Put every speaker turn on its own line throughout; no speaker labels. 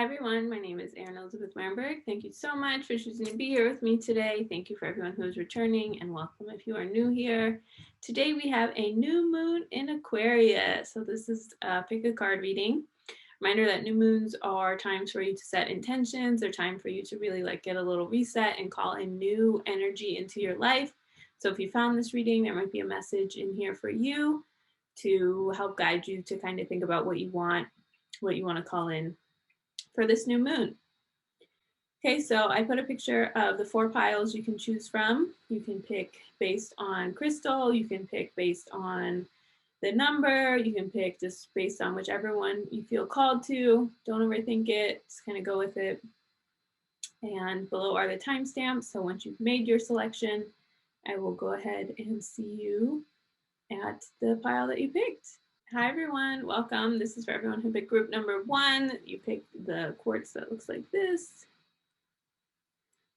Hi everyone, my name is Erin Elizabeth Marburg. Thank you so much for choosing to be here with me today. Thank you for everyone who is returning and welcome if you are new here. Today we have a new moon in Aquarius. So this is a pick a card reading. Reminder that new moons are times for you to set intentions. They're time for you to really get a little reset and call in new energy into your life. So if you found this reading, there might be a message in here for you to help guide you to kind of think about what you want to call in for this new moon. Okay, so I put a picture of the 4 piles you can choose from. You can pick based on crystal, you can pick based on the number, you can pick just based on whichever one you feel called to. Don't overthink it, just kind of go with it. And below are the timestamps, so once you've made your selection, I will go ahead and see you at the pile that you picked. Hi everyone, welcome. This is for everyone who picked group number 1. You picked the quartz that looks like this.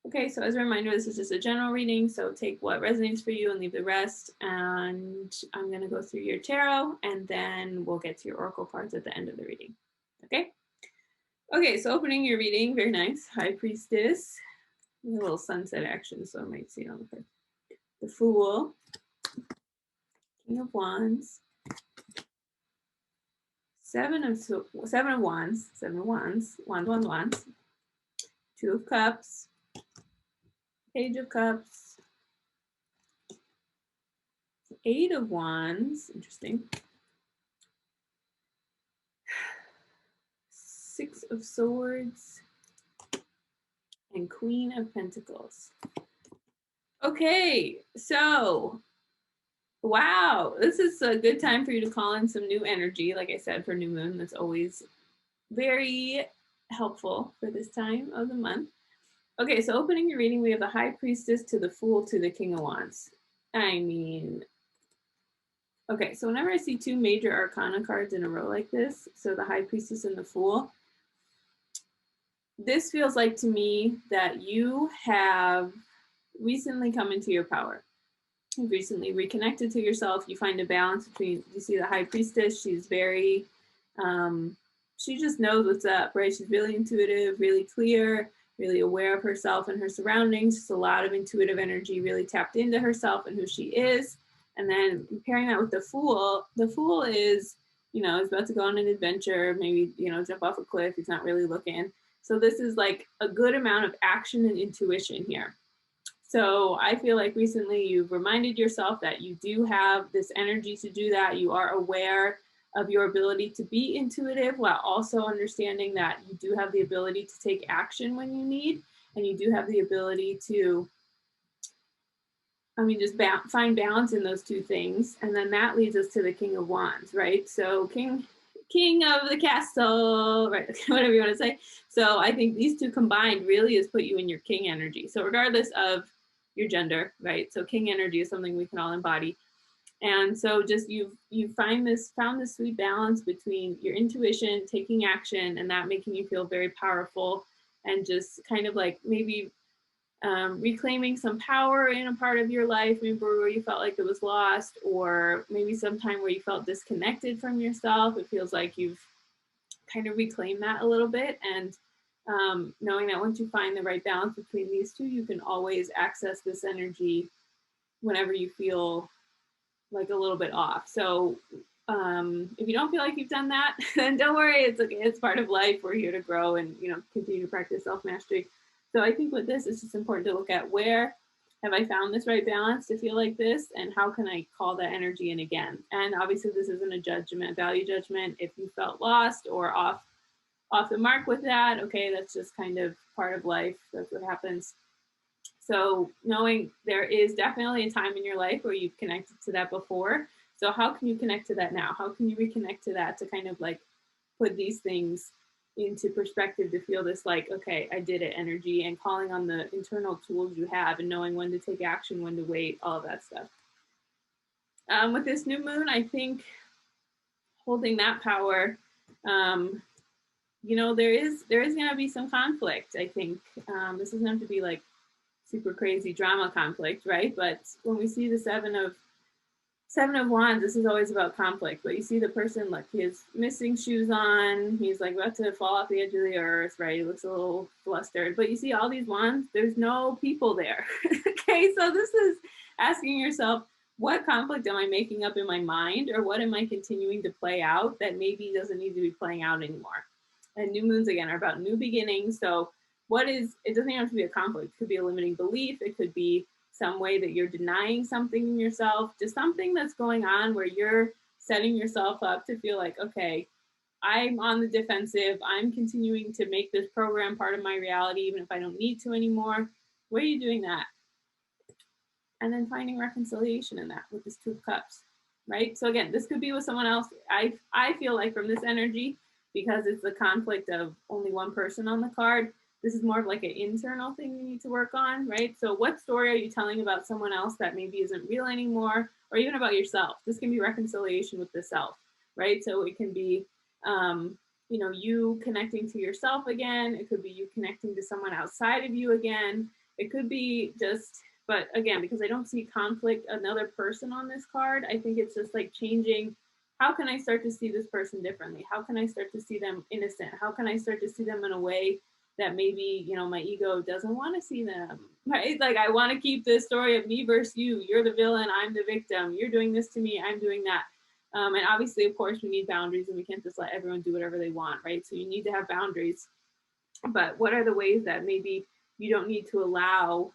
Okay, so as a reminder, this is just a general reading, so take what resonates for you and leave the rest. And I'm going to go through your tarot, and then we'll get to your oracle cards at the end of the reading. Okay? Okay, so opening your reading, very nice. High Priestess. A little sunset action, so I might see it on the card. The Fool. King of Wands. Seven of Wands. Wands. 2 of Cups. Page of Cups. 8 of Wands, interesting. 6 of Swords. And Queen of Pentacles. Okay, so, wow, this is a good time for you to call in some new energy. Like I said, for new moon, that's always very helpful for this time of the month. Okay, so opening your reading, we have the High Priestess to the Fool to the King of Wands. I mean, okay, so whenever I see 2 major arcana cards in a row like this, so the High Priestess and the Fool, this feels like to me that you have recently come into your power. You've recently reconnected to yourself. You find a balance between, you see the High Priestess, she's very, she just knows what's up, right? She's really intuitive, really clear, really aware of herself and her surroundings. Just a lot of intuitive energy, really tapped into herself and who she is. And then pairing that with the Fool is, is about to go on an adventure, maybe, jump off a cliff. He's not really looking. So this is like a good amount of action and intuition here. So I feel like recently you've reminded yourself that you do have this energy to do that. You are aware of your ability to be intuitive while also understanding that you do have the ability to take action when you need, and you do have the ability to, just find balance in those 2 things. And then that leads us to the King of Wands, right? So King of the castle, right? Whatever you want to say. So I think these 2 combined really has put you in your king energy. So regardless of your gender, right? So king energy is something we can all embody. And so just you found this sweet balance between your intuition, taking action, and that making you feel very powerful, and just kind of like maybe reclaiming some power in a part of your life, maybe where you felt like it was lost, or maybe sometime where you felt disconnected from yourself. It feels like you've kind of reclaimed that a little bit. And knowing that once you find the right balance between these 2, you can always access this energy whenever you feel like a little bit off. So if you don't feel like you've done that, then don't worry. It's okay. It's part of life. We're here to grow and, continue to practice self-mastery. So I think with this, it's just important to look at where have I found this right balance to feel like this, and how can I call that energy in again? And obviously this isn't a value judgment. If you felt lost or off the mark with that, okay, that's just kind of part of life. That's what happens. So knowing there is definitely a time in your life where you've connected to that before. So how can you connect to that now? How can you reconnect to that to kind of like put these things into perspective, to feel this like, okay, I did it energy, and calling on the internal tools you have and knowing when to take action, when to wait, all of that stuff. With this new moon, I think holding that power, there is going to be some conflict. I think this doesn't have to be like super crazy drama conflict, right? But when we see the seven Seven of Wands, this is always about conflict, but you see the person, look, he has missing shoes on, he's like about to fall off the edge of the earth, right? He looks a little flustered, but you see all these wands, there's no people there. Okay, so this is asking yourself, what conflict am I making up in my mind, or what am I continuing to play out that maybe doesn't need to be playing out anymore? And new moons, again, are about new beginnings. So what is, it doesn't have to be a conflict, it could be a limiting belief, it could be some way that you're denying something in yourself, just something that's going on where you're setting yourself up to feel like, okay, I'm on the defensive, I'm continuing to make this program part of my reality, even if I don't need to anymore. Where are you doing that? And then finding reconciliation in that with this Two of Cups, right? So again, this could be with someone else. I feel like from this energy, because it's the conflict of only one person on the card, this is more of like an internal thing you need to work on, right? So what story are you telling about someone else that maybe isn't real anymore, or even about yourself? This can be reconciliation with the self, right? So it can be, you know, you connecting to yourself again. It could be you connecting to someone outside of you again. It could be just, but again, because I don't see conflict, another person on this card, I think it's just like changing. How can I start to see this person differently? How can I start to see them innocent? How can I start to see them in a way that maybe, you know, my ego doesn't want to see them, right? Like I want to keep this story of me versus you. You're the villain, I'm the victim. You're doing this to me, I'm doing that. And obviously, of course, we need boundaries, and we can't just let everyone do whatever they want, right? So you need to have boundaries. But what are the ways that maybe you don't need to allow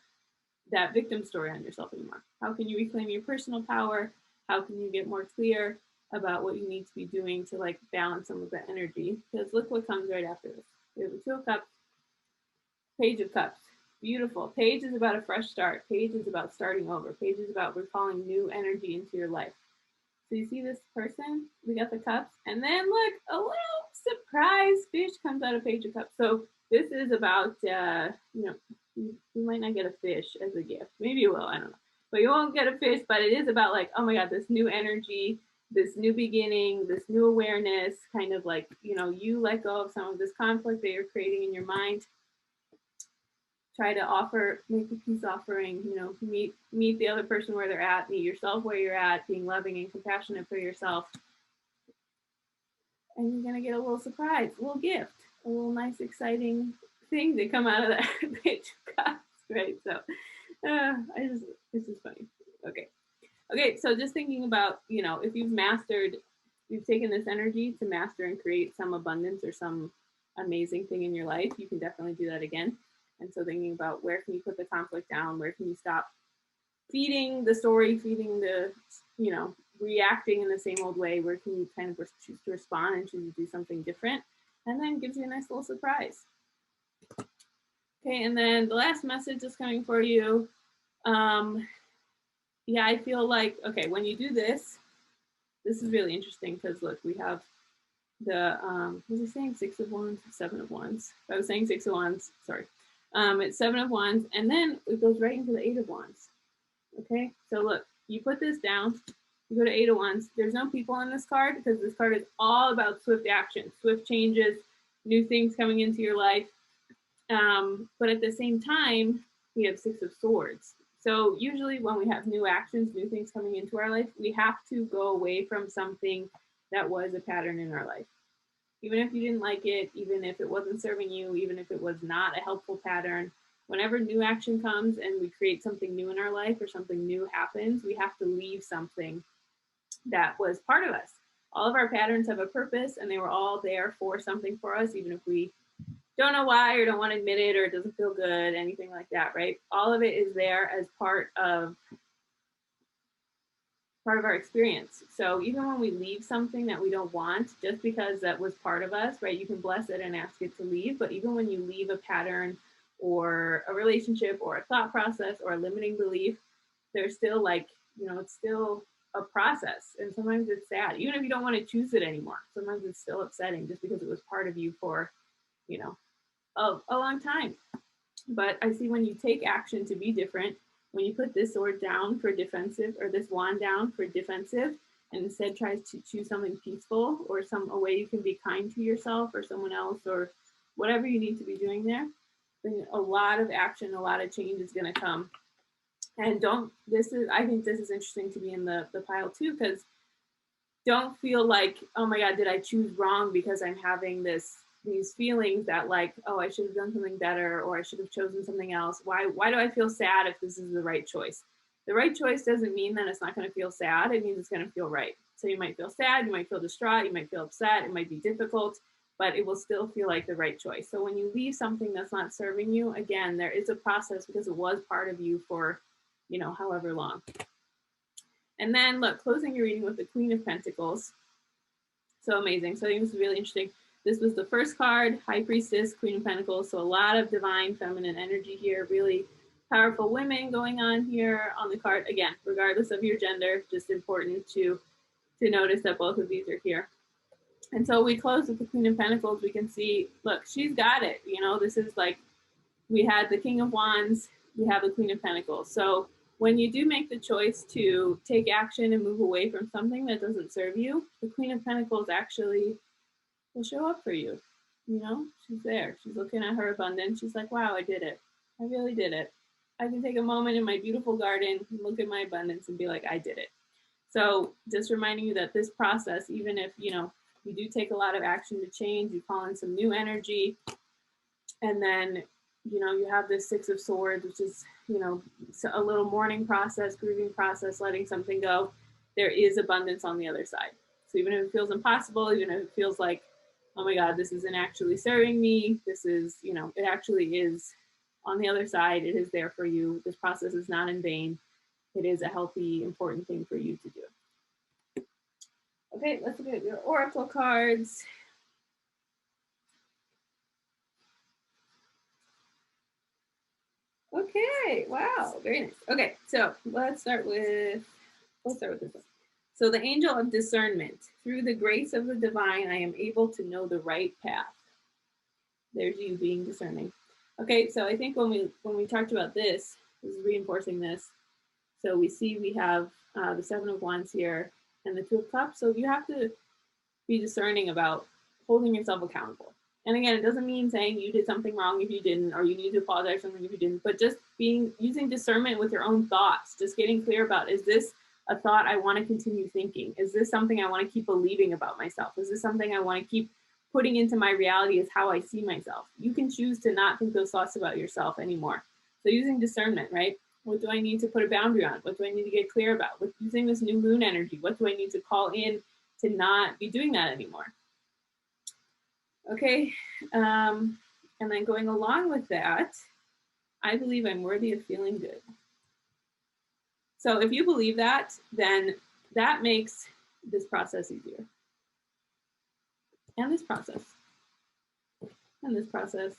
that victim story on yourself anymore? How can you reclaim your personal power? How can you get more clear about what you need to be doing to like balance some of that energy? Because look what comes right after this. We have the Two of Cups, Page of Cups. Beautiful. Page is about a fresh start. Page is about starting over. Page is about recalling new energy into your life. So you see this person, we got the cups, and then look, a little surprise fish comes out of Page of Cups. So this is about, you know, you might not get a fish as a gift. Maybe you will, I don't know. But you won't get a fish, but it is about like, oh my God, this new energy, this new beginning, this new awareness, kind of like, you know, you let go of some of this conflict that you're creating in your mind. Try to offer, make a peace offering, you know, meet the other person where they're at, meet yourself where you're at, being loving and compassionate for yourself. And you're gonna get a little surprise, a little gift, a little nice, exciting thing to come out of that Page of Cups, right? So it's just funny. Okay, so just thinking about, you know, if you've taken this energy to master and create some abundance or some amazing thing in your life, you can definitely do that again. And so thinking about where can you put the conflict down? Where can you stop feeding the story, feeding the, you know, reacting in the same old way? Where can you kind of choose to respond and choose to do something different? And then gives you a nice little surprise. Okay, and then the last message is coming for you. Yeah, I feel like, okay, when you do this, this is really interesting because look, we have the, was I saying Six of Wands, Seven of Wands? I was saying Six of Wands, sorry. It's Seven of Wands, and then it goes right into the Eight of Wands. Okay, so look, you put this down, you go to Eight of Wands. There's no people on this card because this card is all about swift action, swift changes, new things coming into your life. But at the same time, we have Six of Swords. So usually when we have new actions, new things coming into our life, we have to go away from something that was a pattern in our life. Even if you didn't like it, even if it wasn't serving you, even if it was not a helpful pattern, whenever new action comes and we create something new in our life or something new happens, we have to leave something that was part of us. All of our patterns have a purpose and they were all there for something for us, even if we don't know why or don't want to admit it or it doesn't feel good, anything like that, right? All of it is there as part of our experience. So even when we leave something that we don't want, just because that was part of us, right? You can bless it and ask it to leave. But even when you leave a pattern or a relationship or a thought process or a limiting belief, there's still like, you know, it's still a process. And sometimes it's sad, even if you don't want to choose it anymore. Sometimes it's still upsetting just because it was part of you for, you know, a long time. But I see when you take action to be different, when you put this sword down for defensive or this wand down for defensive and instead tries to choose something peaceful or a way you can be kind to yourself or someone else or whatever you need to be doing there, then a lot of action, a lot of change is going to come. And I think this is interesting to be in the pile too, because don't feel like, oh my God, did I choose wrong because I'm having these feelings that like, oh, I should have done something better, or I should have chosen something else. Why do I feel sad if this is the right choice? The right choice doesn't mean that it's not going to feel sad. It means it's going to feel right. So you might feel sad, you might feel distraught, you might feel upset, it might be difficult, but it will still feel like the right choice. So when you leave something that's not serving you, again, there is a process because it was part of you for, however long. And then look, closing your reading with the Queen of Pentacles. So amazing. So I think this is really interesting. This was the first card, High Priestess, Queen of Pentacles. So a lot of divine feminine energy here, really powerful women going on here on the card. Again, regardless of your gender, just important to notice that both of these are here. And so we close with the Queen of Pentacles. We can see, look, she's got it. This is like, we had the King of Wands, we have the Queen of Pentacles. So when you do make the choice to take action and move away from something that doesn't serve you, the Queen of Pentacles actually will show up for you. She's there. She's looking at her abundance. She's like, wow, I did it. I really did it. I can take a moment in my beautiful garden, look at my abundance and be like, I did it. So just reminding you that this process, even if, you do take a lot of action to change, you call in some new energy, and then, you have this Six of Swords, which is, a little mourning process, grieving process, letting something go. There is abundance on the other side. So even if it feels impossible, even if it feels like, oh my God, this isn't actually serving me, this is, it actually is on the other side. It is there for you. This process is not in vain. It is a healthy, important thing for you to do. Okay, let's look at your oracle cards. Okay, wow, very nice. Okay, so let's start with this one. So the angel of discernment. Through the grace of the divine, I am able to know the right path. There's you being discerning. Okay, so I think when we talked about this is reinforcing this. So we have the Seven of Wands here and the Two of Cups. So you have to be discerning about holding yourself accountable. And again, it doesn't mean saying you did something wrong if you didn't, or you need to apologize for something if you didn't, but just using discernment with your own thoughts, just getting clear about, is this a thought I want to continue thinking? Is this something I want to keep believing about myself? Is this something I want to keep putting into my reality as how I see myself? You can choose to not think those thoughts about yourself anymore. So using discernment, right? What do I need to put a boundary on? What do I need to get clear about? With using this new moon energy, what do I need to call in to not be doing that anymore? Okay, and then going along with that, I believe I'm worthy of feeling good. So if you believe that, then that makes this process easier. And this process. And this process.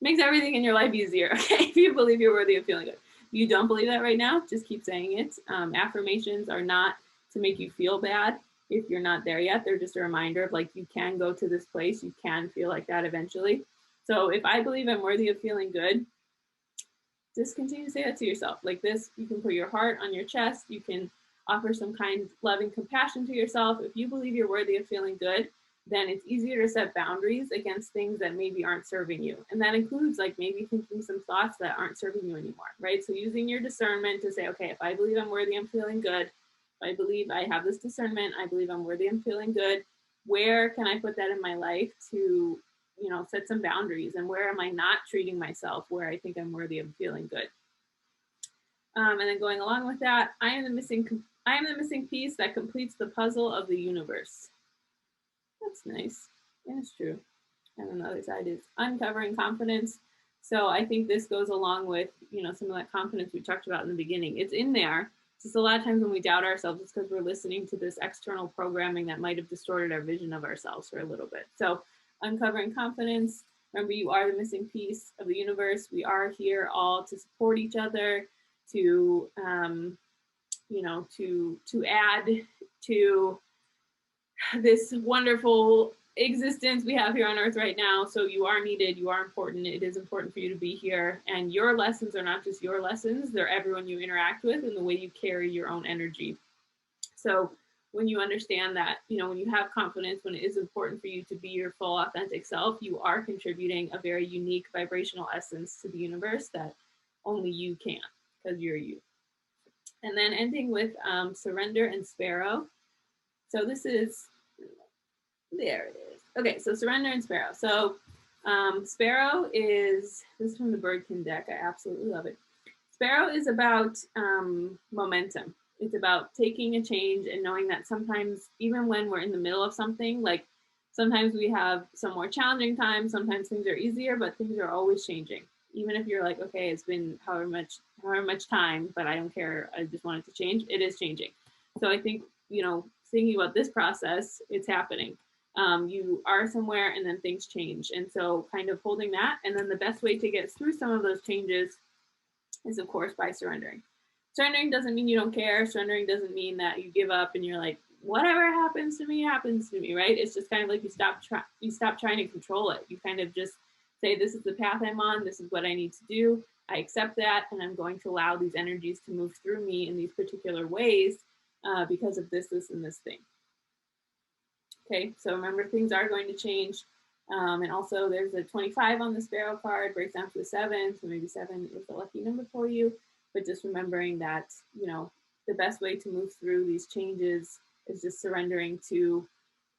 Makes everything in your life easier, okay? If you believe you're worthy of feeling good. If you don't believe that right now, just keep saying it. Affirmations are not to make you feel bad if you're not there yet. They're just a reminder of like, you can go to this place, you can feel like that eventually. So if I believe I'm worthy of feeling good, just continue to say that to yourself. Like this, you can put your heart on your chest, you can offer some kind, loving compassion to yourself. If you believe you're worthy of feeling good, then it's easier to set boundaries against things that maybe aren't serving you. And that includes like maybe thinking some thoughts that aren't serving you anymore, right? So using your discernment to say, okay, if I believe I'm worthy, I'm feeling good. I believe I have this discernment, I believe I'm worthy, I'm feeling good. Where can I put that in my life to, set some boundaries? And where am I not treating myself where I think I'm worthy of feeling good? And then going along with that, I am the missing piece that completes the puzzle of the universe. That's nice. And it's true. And then the other side is uncovering confidence. So I think this goes along with, some of that confidence we talked about in the beginning. It's in there. Just a lot of times when we doubt ourselves, it's because we're listening to this external programming that might have distorted our vision of ourselves for a little bit. So uncovering confidence. Remember, you are the missing piece of the universe. We are here all to support each other, to add to this wonderful existence we have here on earth right now. So you are needed, you are important. It is important for you to be here. And your lessons are not just your lessons, they're everyone you interact with and the way you carry your own energy. So when you understand that, when you have confidence, when it is important for you to be your full authentic self, you are contributing a very unique vibrational essence to the universe that only you can, because you're you. And then ending with surrender and sparrow. So this is, there it is. Okay, so surrender and sparrow. So sparrow is, this is from the Birdkin deck. I absolutely love it. Sparrow is about momentum. It's about taking a change and knowing that sometimes, even when we're in the middle of something, like sometimes we have some more challenging times, sometimes things are easier, but things are always changing. Even if you're like, okay, it's been however much time, but I don't care, I just want it to change, it is changing. So I think, you know, thinking about this process, it's happening. You are somewhere and then things change. And so kind of holding that, and then the best way to get through some of those changes is, of course, by surrendering. Surrendering doesn't mean you don't care. Surrendering doesn't mean that you give up and you're like, whatever happens to me, right? It's just kind of like you stop trying to control it. You kind of just say, this is the path I'm on. This is what I need to do. I accept that, and I'm going to allow these energies to move through me in these particular ways because of this, and this thing. Okay, so remember, things are going to change. And also there's a 25 on the sparrow card, breaks down to a 7, so maybe 7 is a lucky number for you. But just remembering that, you know, the best way to move through these changes is just surrendering to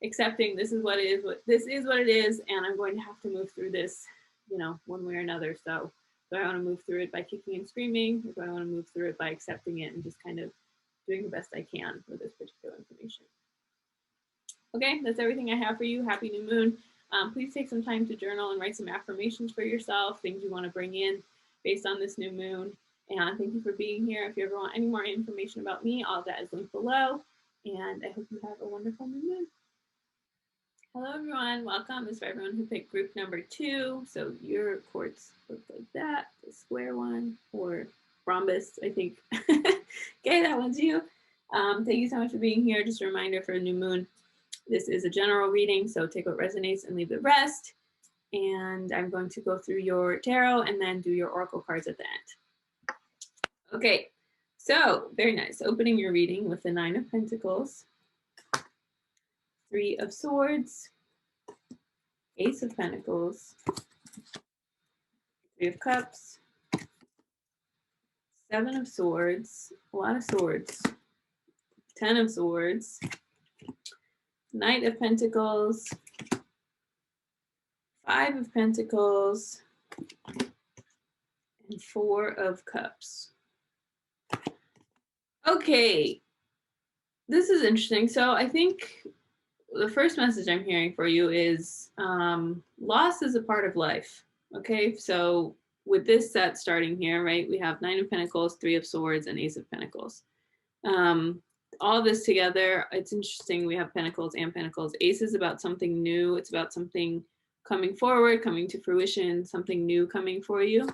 accepting this is what it is, and I'm going to have to move through this, you know, one way or another. So do I want to move through it by kicking and screaming, or do I want to move through it by accepting it and just kind of doing the best I can with this particular information? Okay, that's everything I have for you. Happy new moon. Please take some time to journal and write some affirmations for yourself, things you want to bring in based on this new moon. And thank you for being here. If you ever want any more information about me, all of that is linked below. And I hope you have a wonderful new moon. Hello, everyone. Welcome. This is for everyone who picked group number 2. So your quartz looks like that, the square one, or rhombus, I think. Okay, that one's you. Thank you so much for being here. Just a reminder for a new moon. This is a general reading, so take what resonates and leave the rest. And I'm going to go through your tarot and then do your oracle cards at the end. Okay, so very nice. Opening your reading with the 9 of Pentacles, 3 of Swords, Ace of Pentacles, 3 of Cups, 7 of Swords, a lot of swords, 10 of Swords, Knight of Pentacles, 5 of Pentacles, and 4 of Cups. Okay, this is interesting. So I think the first message I'm hearing for you is loss is a part of life. Okay, so with this set starting here, right, we have 9 of Pentacles, 3 of Swords, and Ace of Pentacles. All this together, it's interesting. We have Pentacles and Pentacles. Ace is about something new. It's about something coming forward, coming to fruition, something new coming for you.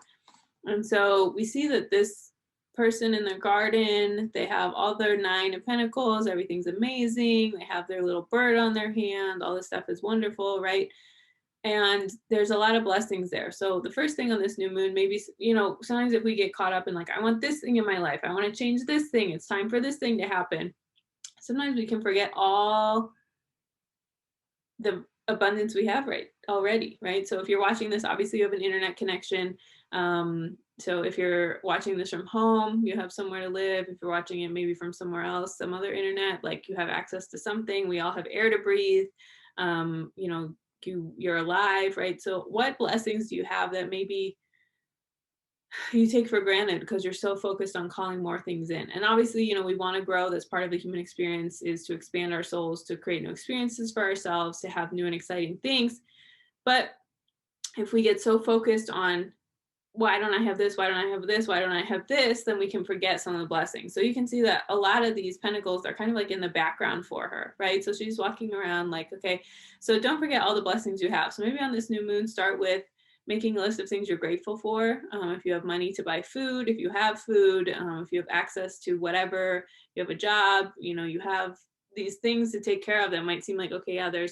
And so we see that this person in their garden, they have all their 9 of Pentacles, everything's amazing, they have their little bird on their hand, all this stuff is wonderful, right? And there's a lot of blessings there. So the first thing on this new moon, maybe, you know, sometimes if we get caught up in like, I want this thing in my life, I want to change this thing, it's time for this thing to happen. Sometimes we can forget all the abundance we have already, right? So if you're watching this, obviously you have an internet connection. So if you're watching this from home, you have somewhere to live. If you're watching it maybe from somewhere else, some other internet, like you have access to something. We all have air to breathe. You know, you're alive, right? So what blessings do you have that maybe you take for granted because you're so focused on calling more things in? And obviously, you know, we want to grow. That's part of the human experience, is to expand our souls, to create new experiences for ourselves, to have new and exciting things. But if we get so focused on, why don't I have this? Why don't I have this? Why don't I have this? Then we can forget some of the blessings. So you can see that a lot of these pentacles are kind of like in the background for her, right? So she's walking around like, okay, so don't forget all the blessings you have. So maybe on this new moon, start with making a list of things you're grateful for. If you have money to buy food, if you have food, if you have access to whatever, you have a job, you know, you have these things to take care of that might seem like, okay, yeah, there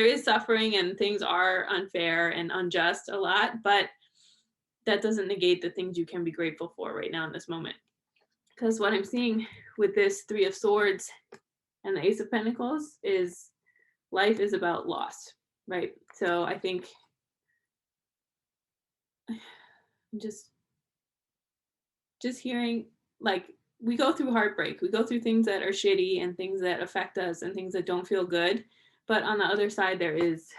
is suffering and things are unfair and unjust a lot, but that doesn't negate the things you can be grateful for right now in this moment. Because what I'm seeing with this 3 of Swords and the Ace of Pentacles is life is about loss, right? So I think just just hearing, like, we go through heartbreak, we go through things that are shitty and things that affect us and things that don't feel good, but on the other side there is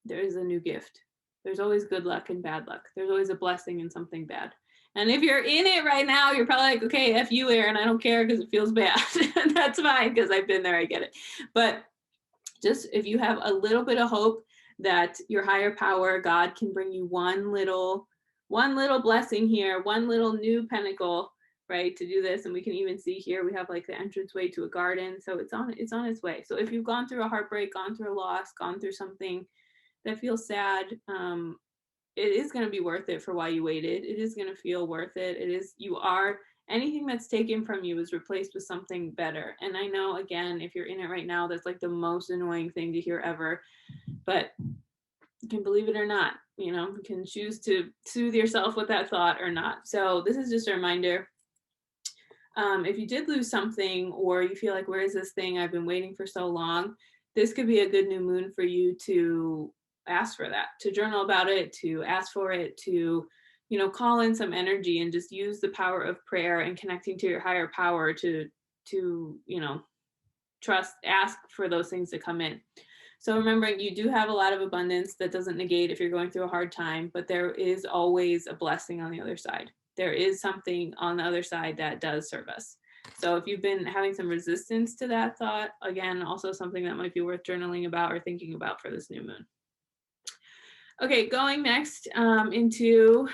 a new gift. There's always good luck and bad luck. There's always a blessing in something bad. And if you're in it right now, you're probably like, okay, F you, Aaron, I don't care because it feels bad. That's fine because I've been there, I get it. But just if you have a little bit of hope that your higher power, God, can bring you one little blessing here, one little new pinnacle, right, to do this. And we can even see here we have like the entranceway to a garden, so it's on its way. So if you've gone through a heartbreak, gone through a loss, gone through something that feels sad, it is going to be worth it for why you waited. It is going to feel worth it. Anything that's taken from you is replaced with something better. And I know, again, if you're in it right now, that's like the most annoying thing to hear ever, but you can believe it or not, you can choose to soothe yourself with that thought or not. So this is just a reminder. If you did lose something, or you feel like, where is this thing? I've been waiting for so long. This could be a good new moon for you to ask for that, to journal about it, to ask for it, to call in some energy and just use the power of prayer and connecting to your higher power to trust, ask for those things to come in. So remembering, you do have a lot of abundance. That doesn't negate if you're going through a hard time, but there is always a blessing on the other side. There is something on the other side that does serve us. So if you've been having some resistance to that thought, again, also something that might be worth journaling about or thinking about for this new moon. Okay, going next into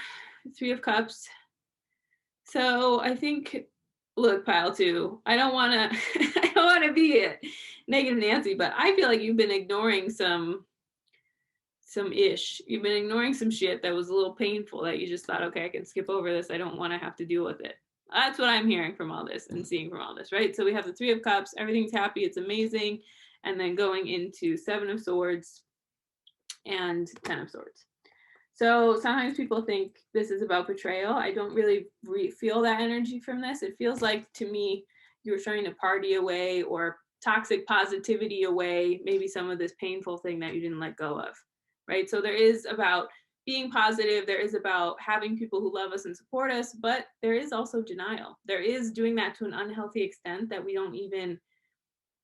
Three of Cups. So I think, look, pile two, I don't want to be a negative Nancy, but I feel like you've been ignoring some ish. You've been ignoring some shit that was a little painful that you just thought, okay, I can skip over this. I don't want to have to deal with it. That's what I'm hearing from all this and seeing from all this, right? So we have the Three of Cups, everything's happy, it's amazing. And then going into Seven of Swords and 10 of Swords. So sometimes people think this is about betrayal. I don't really feel that energy from this. It feels like, to me, you were trying to party away or toxic positivity away, maybe some of this painful thing that you didn't let go of, right? So there is about being positive. There is about having people who love us and support us, but there is also denial. There is doing that to an unhealthy extent that we don't even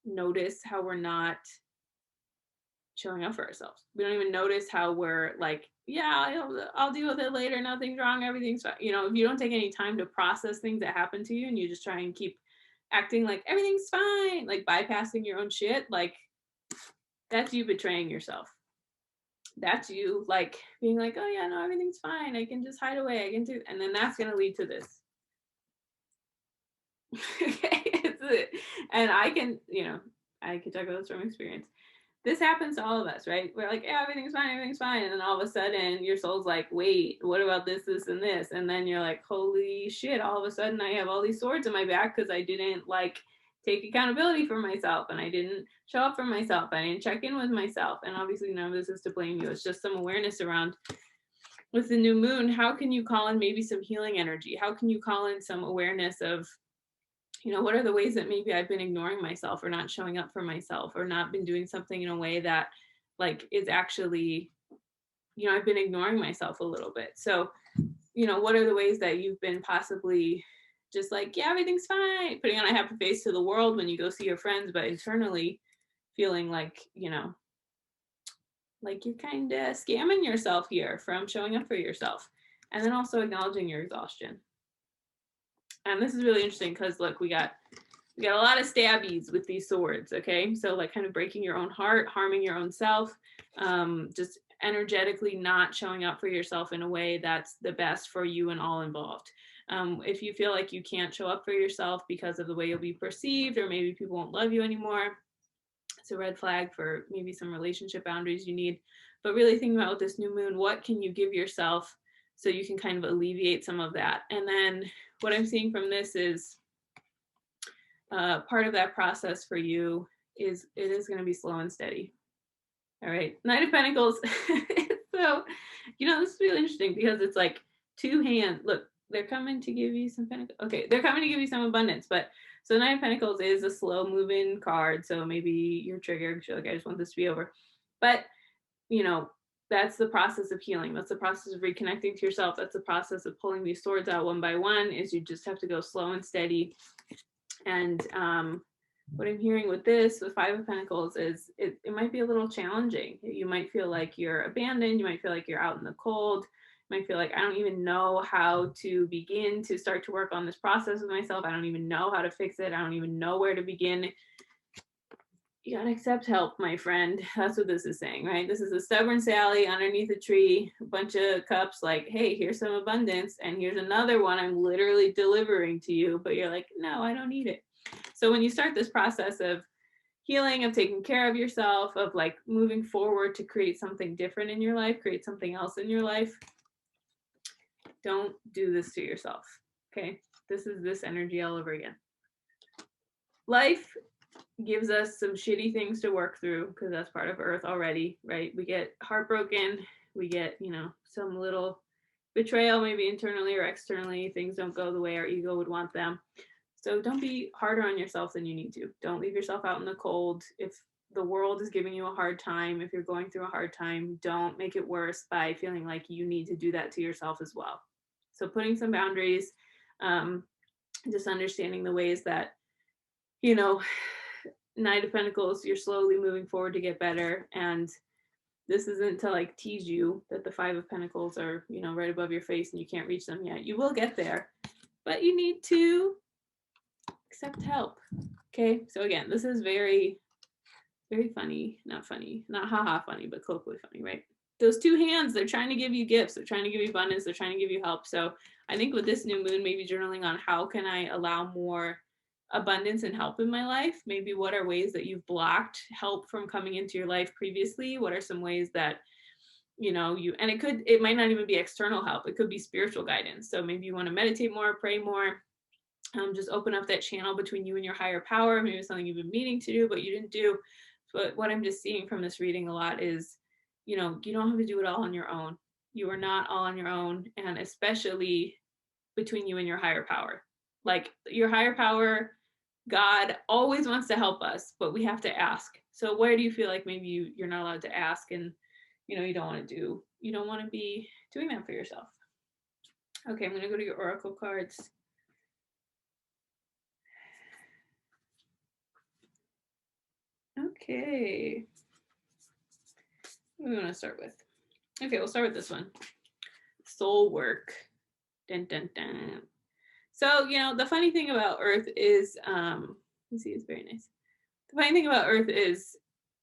notice how we're not showing up for ourselves. We don't even notice how we're like, yeah, I'll deal with it later. Nothing's wrong. Everything's fine. If you don't take any time to process things that happen to you and you just try and keep acting like everything's fine, like bypassing your own shit, like that's you betraying yourself. That's you like being like, oh yeah, no, everything's fine. I can just hide away. I can do, and then that's going to lead to this. Okay, and I can talk about this from experience. This happens to all of us, right? We're like, yeah, everything's fine. And then all of a sudden your soul's like, wait, what about this, and this? And then you're like, holy shit, all of a sudden I have all these swords in my back because I didn't like take accountability for myself, and I didn't show up for myself. I didn't check in with myself. And obviously none of this is to blame you. It's just some awareness around, with the new moon, how can you call in maybe some healing energy? How can you call in some awareness of, what are the ways that maybe I've been ignoring myself or not showing up for myself or not been doing something in a way that like is actually, I've been ignoring myself a little bit. So, what are the ways that you've been possibly just like, yeah, everything's fine, putting on a happy face to the world when you go see your friends, but internally feeling like, like you're kind of scamming yourself here from showing up for yourself. And then also acknowledging your exhaustion. And this is really interesting because look, we got a lot of stabbies with these swords, okay? So like kind of breaking your own heart, harming your own self, just energetically not showing up for yourself in a way that's the best for you and all involved. If you feel like you can't show up for yourself because of the way you'll be perceived, or maybe people won't love you anymore, it's a red flag for maybe some relationship boundaries you need. But really thinking about with this new moon, what can you give yourself so you can kind of alleviate some of that? And then what I'm seeing from this is part of that process for you is it is going to be slow and steady. All right, Knight of Pentacles. So, this is really interesting because it's like two hands. Look, they're coming to give you some pentacles. Okay, they're coming to give you some abundance, but so Knight of Pentacles is a slow moving card. So maybe you're triggered. You're like, I just want this to be over. But, that's the process of healing. That's the process of reconnecting to yourself. That's the process of pulling these swords out one by one, is you just have to go slow and steady. And what I'm hearing with this, with Five of Pentacles, is it might be a little challenging. You might feel like you're abandoned. You might feel like you're out in the cold. You might feel like, I don't even know how to begin to start to work on this process with myself. I don't even know how to fix it. I don't even know where to begin. You gotta accept help, my friend. That's what this is saying, right? This is a stubborn Sally underneath a tree, a bunch of cups, like, hey, here's some abundance, and here's another one I'm literally delivering to you, but you're like, no, I don't need it. So when you start this process of healing, of taking care of yourself, of like moving forward to create something different in your life, create something else in your life, don't do this to yourself, okay? This is this energy all over again. Life gives us some shitty things to work through, because that's part of Earth already, right? We get heartbroken, we get, you know, some little betrayal, maybe internally or externally. Things don't go the way our ego would want them. So don't be harder on yourself than you need to. Don't leave yourself out in the cold. If the world is giving you a hard time, if you're going through a hard time, don't make it worse by feeling like you need to do that to yourself as well. So putting some boundaries, just understanding the ways that, you know, Knight of Pentacles, you're slowly moving forward to get better. And this isn't to like tease you that the Five of Pentacles are, you know, right above your face and you can't reach them yet. You will get there, but you need to accept help. Okay. So again, this is very, very funny, not haha funny, but colloquially funny, right? Those two hands, they're trying to give you gifts. They're trying to give you abundance. They're trying to give you help. So I think with this new moon, maybe journaling on how can I allow more abundance and help in my life. Maybe what are ways that you've blocked help from coming into your life previously? What are some ways that, you know, and it might not even be external help. It could be spiritual guidance. So maybe you want to meditate more, pray more, just open up that channel between you and your higher power. Maybe something you've been meaning to do, but you didn't do. But what I'm just seeing from this reading a lot is, you know, you don't have to do it all on your own. You are not all on your own. And especially between you and your higher power. Like your higher power, God always wants to help us, but we have to ask. So where do you feel like maybe you're not allowed to ask, and you know you don't want to be doing that for yourself? Okay, I'm going to go to your oracle cards. Okay, what do we want to start with? Okay, we'll start with this one. Soul work. Dun, dun, dun. So, you know, the funny thing about Earth is, you see, it's very nice. The funny thing about Earth is,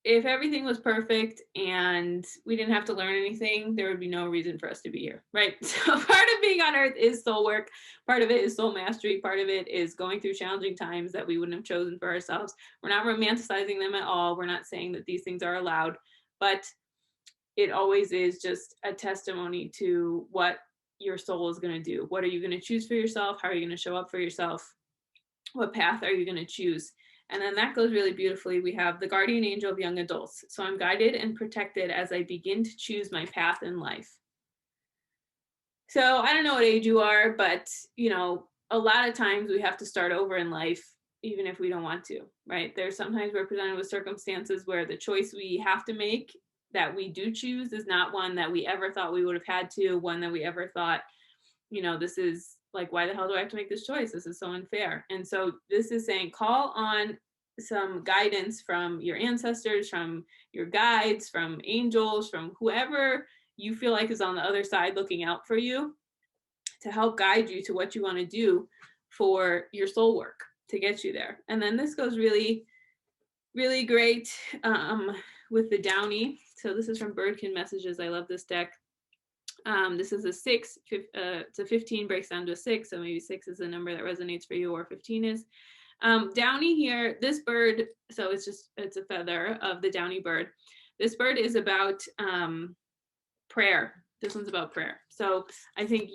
if everything was perfect and we didn't have to learn anything, there would be no reason for us to be here, right? So part of being on Earth is soul work. Part of it is soul mastery. Part of it is going through challenging times that we wouldn't have chosen for ourselves. We're not romanticizing them at all. We're not saying that these things are allowed, but it always is just a testimony to what your soul is going to do. What are you going to choose for yourself? How are you going to show up for yourself? What path are you going to choose? And then that goes really beautifully. We have the guardian angel of young adults. So I'm guided and protected as I begin to choose my path in life. So I don't know what age you are, but you know, a lot of times we have to start over in life, even if we don't want to, right? There's sometimes we're presented with circumstances where the choice we have to make that we do choose is not one that we ever thought we would have had to, one that we ever thought, you know, this is like, why the hell do I have to make this choice? This is so unfair. And so this is saying, call on some guidance from your ancestors, from your guides, from angels, from whoever you feel like is on the other side looking out for you to help guide you to what you want to do for your soul work to get you there. And then this goes really, really great with the Downy. So this is from Birdkin Messages. I love this deck. This is a 6, it's a 15 breaks down to a 6, so maybe 6 is a number that resonates for you, or 15 is. Downy here, this bird, so it's a feather of the downy bird. This bird is about prayer. This one's about prayer. So I think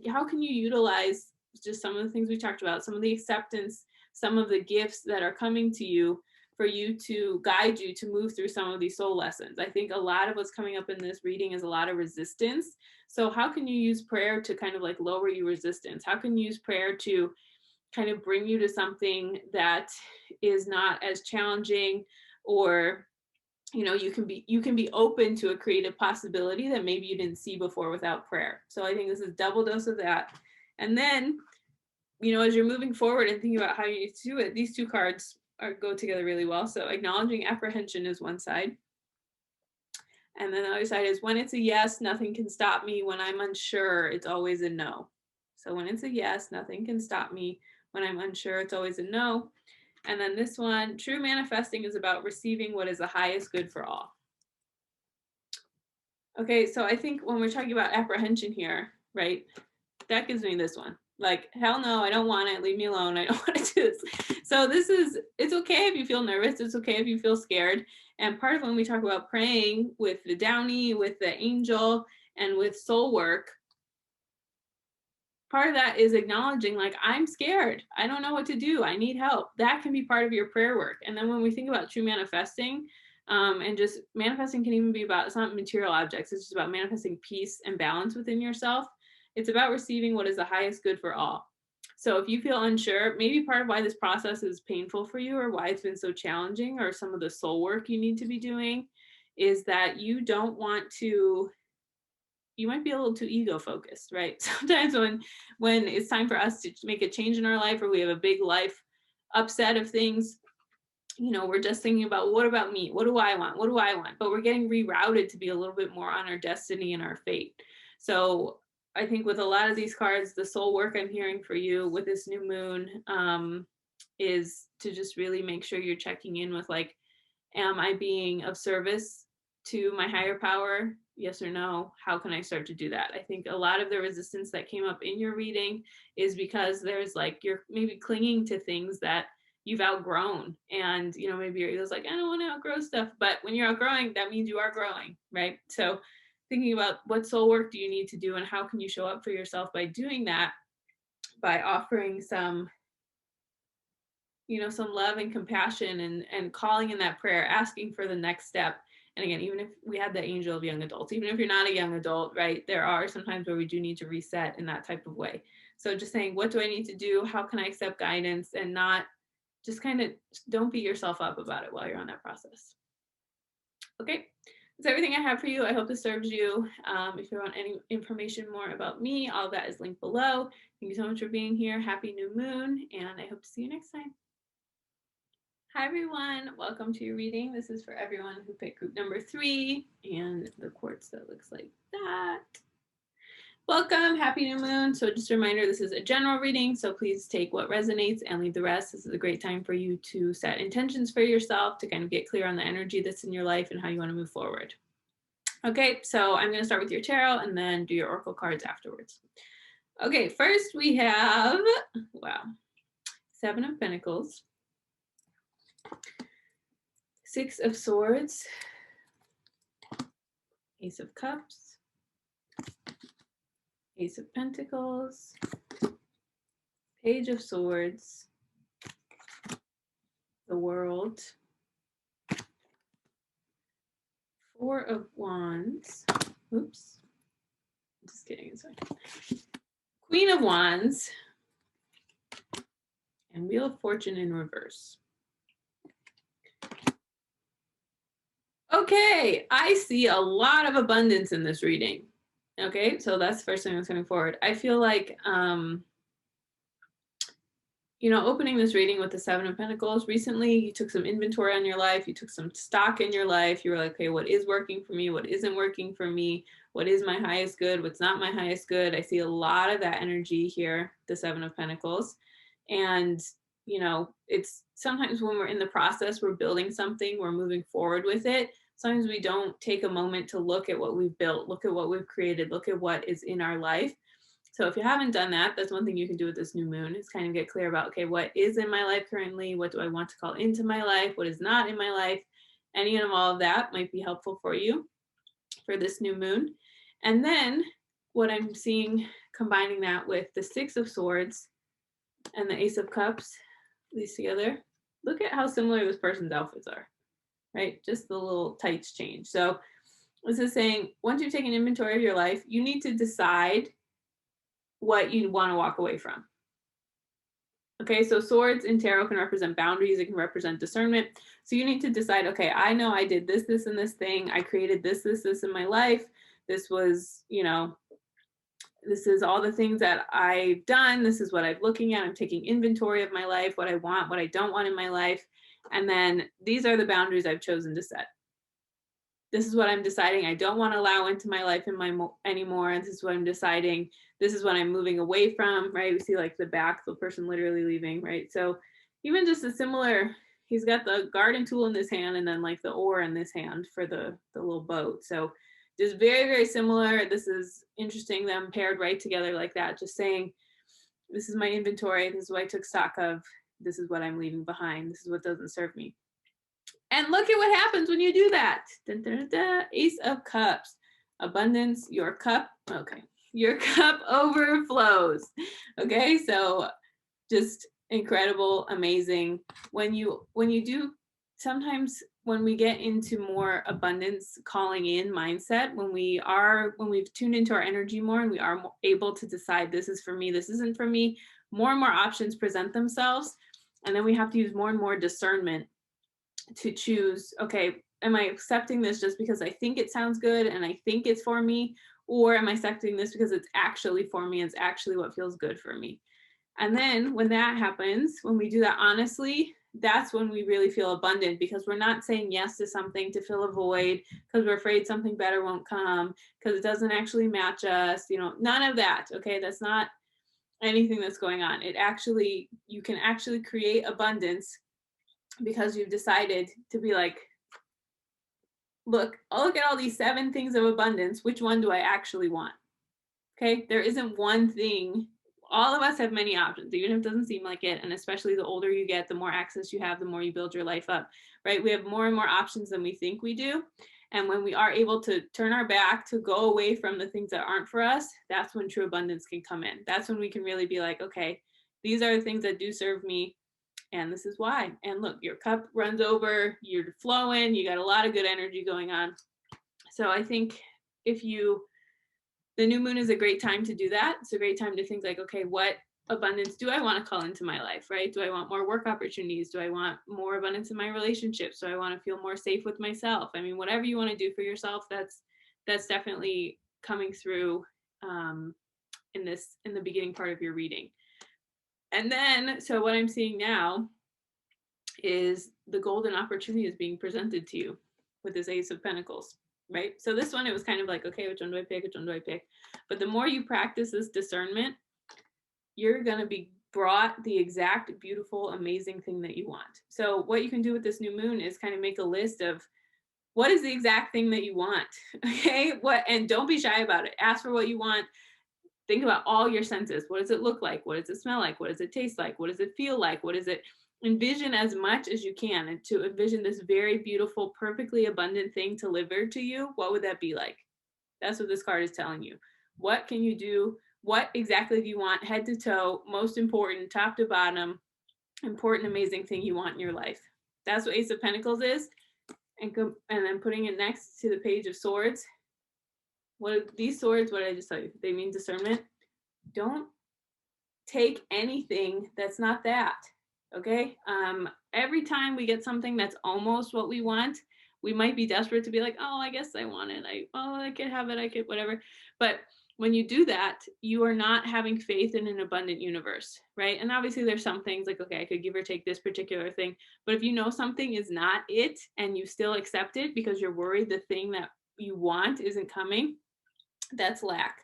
how can you utilize just some of the things we talked about, some of the acceptance, some of the gifts that are coming to you for you to guide you to move through some of these soul lessons. I think a lot of what's coming up in this reading is a lot of resistance. So how can you use prayer to kind of like lower your resistance? How can you use prayer to kind of bring you to something that is not as challenging, or you know, you can be open to a creative possibility that maybe you didn't see before without prayer. So I think this is double dose of that. And then, you know, as you're moving forward and thinking about how you need to do it, these two cards go together really well. So acknowledging apprehension is one side. And then the other side is when it's a yes, nothing can stop me. When I'm unsure, it's always a no. So when it's a yes, nothing can stop me. When I'm unsure, it's always a no. And then this one, true manifesting is about receiving what is the highest good for all. Okay, so I think when we're talking about apprehension here, right, that gives me this one. Like, hell no, I don't want it. Leave me alone. I don't want to do this. So it's okay if you feel nervous. It's okay if you feel scared. And part of when we talk about praying with the Downy, with the angel, and with soul work, part of that is acknowledging, like, I'm scared. I don't know what to do. I need help. That can be part of your prayer work. And then when we think about true manifesting, and just manifesting can even be about, it's not material objects. It's just about manifesting peace and balance within yourself. It's about receiving what is the highest good for all. So if you feel unsure, maybe part of why this process is painful for you or why it's been so challenging or some of the soul work you need to be doing is that you don't want to, you might be a little too ego focused, right? Sometimes when it's time for us to make a change in our life or we have a big life upset of things, you know, we're just thinking about, what about me? What do I want? What do I want? But we're getting rerouted to be a little bit more on our destiny and our fate. So I think with a lot of these cards, the soul work I'm hearing for you with this new moon is to just really make sure you're checking in with, like, am I being of service to my higher power? Yes or no? How can I start to do that? I think a lot of the resistance that came up in your reading is because there's, like, you're maybe clinging to things that you've outgrown. And, you know, maybe your ego's like, I don't want to outgrow stuff. But when you're outgrowing, that means you are growing, right? So thinking about what soul work do you need to do and how can you show up for yourself by doing that, by offering some, you know, some love and compassion and calling in that prayer, asking for the next step. And again, even if we had the angel of young adults, even if you're not a young adult, right, there are sometimes where we do need to reset in that type of way. So just saying, what do I need to do? How can I accept guidance and not just kind of, don't beat yourself up about it while you're on that process. Okay, that's everything I have for you. I hope this serves you. If you want any information more about me, all of that is linked below. Thank you so much for being here. Happy new moon, and I hope to see you next time. Hi, everyone. Welcome to your reading. This is for everyone who picked group number 3 and the quartz that looks like that. Welcome, happy new moon. So just a reminder, this is a general reading, so please take what resonates and leave the rest. This is a great time for you to set intentions for yourself, to kind of get clear on the energy that's in your life and how you want to move forward. Okay, so I'm going to start with your tarot and then do your oracle cards afterwards. Okay, first we have, wow, 7 of Pentacles, 6 of Swords, Ace of Cups, Ace of Pentacles, Page of Swords, the World, 4 of Wands, oops, just kidding, it's fine. Queen of Wands, and Wheel of Fortune in reverse. Okay, I see a lot of abundance in this reading. Okay, so that's the first thing that's coming forward. I feel like, you know, opening this reading with the 7 of Pentacles, recently you took some inventory on your life, you took some stock in your life, you were like, okay, what is working for me, what isn't working for me, what is my highest good, what's not my highest good. I see a lot of that energy here, the 7 of Pentacles. And, you know, it's sometimes when we're in the process, we're building something, we're moving forward with it. Sometimes we don't take a moment to look at what we've built, look at what we've created, look at what is in our life. So if you haven't done that, that's one thing you can do with this new moon, is kind of get clear about, okay, what is in my life currently? What do I want to call into my life? What is not in my life? Any and all of that might be helpful for you for this new moon. And then what I'm seeing, combining that with the 6 of Swords and the Ace of Cups, these together, look at how similar this person's outfits are, right? Just the little tights change. So this is saying, once you've taken inventory of your life, you need to decide what you want to walk away from. Okay, so swords in tarot can represent boundaries. It can represent discernment. So you need to decide, okay, I know I did this, this, and this thing. I created this, this, this in my life. This was, this is all the things that I've done. This is what I'm looking at. I'm taking inventory of my life, what I want, what I don't want in my life. And then these are the boundaries I've chosen to set. This is what I'm deciding I don't want to allow into my life anymore. And this is what I'm deciding. This is what I'm moving away from, right? We see like the back, the person literally leaving, right? So even just a similar, he's got the garden tool in this hand and then like the oar in this hand for the little boat. So just very, very similar. This is interesting, them paired right together like that, just saying, this is my inventory. This is what I took stock of. This is what I'm leaving behind. This is what doesn't serve me. And look at what happens when you do that. Dun, dun, dun, Ace of Cups. Abundance, your cup. Okay. Your cup overflows. Okay. So just incredible, amazing. When you do, sometimes when we get into more abundance calling in mindset, when we've tuned into our energy more and we are able to decide this is for me, this isn't for me, more and more options present themselves. And then we have to use more and more discernment to choose, okay, am I accepting this just because I think it sounds good and I think it's for me? Or am I accepting this because it's actually for me? It's actually what feels good for me. And then when that happens, when we do that honestly, that's when we really feel abundant, because we're not saying yes to something to fill a void because we're afraid something better won't come, because it doesn't actually match us, none of that. Okay. That's not anything that's going on. You can actually create abundance because you've decided to be like, look at all these 7 things of abundance. Which one do I actually want? Okay. There isn't one thing. All of us have many options, even if it doesn't seem like it. And especially the older you get, the more access you have, the more you build your life up, right? We have more and more options than we think we do. And when we are able to turn our back to go away from the things that aren't for us, that's when true abundance can come in. That's when we can really be like, okay, these are the things that do serve me, and this is why. And look, your cup runs over, you're flowing, you got a lot of good energy going on. So I think the new moon is a great time to do that. It's a great time to think like, okay, what abundance do I want to call into my life, right? Do I want more work opportunities? Do I want more abundance in my relationships? Do I want to feel more safe with myself? I mean, whatever you want to do for yourself, that's definitely coming through in the beginning part of your reading. And then, so what I'm seeing now is the golden opportunity is being presented to you with this Ace of Pentacles, right? So this one, it was kind of like, okay, which one do I pick? Which one do I pick? But the more you practice this discernment, you're going to be brought the exact beautiful, amazing thing that you want. So what you can do with this new moon is kind of make a list of what is the exact thing that you want. Okay. And don't be shy about it. Ask for what you want. Think about all your senses. What does it look like? What does it smell like? What does it taste like? What does it feel like? What is it? Envision as much as you can, and to envision this very beautiful, perfectly abundant thing delivered to you. What would that be like? That's what this card is telling you. What can you do? What exactly do you want, head to toe, most important, top to bottom, important, amazing thing you want in your life? That's what Ace of Pentacles is. And then putting it next to the Page of Swords. These swords, what did I just tell you? They mean discernment. Don't take anything that's not that. Okay. Every time we get something that's almost what we want, we might be desperate to be like, oh, I guess I want it. I could have it. I could, whatever. But when you do that, you are not having faith in an abundant universe, right? And obviously there's some things like, okay, I could give or take this particular thing. But if you know something is not it and you still accept it because you're worried the thing that you want isn't coming, that's lack.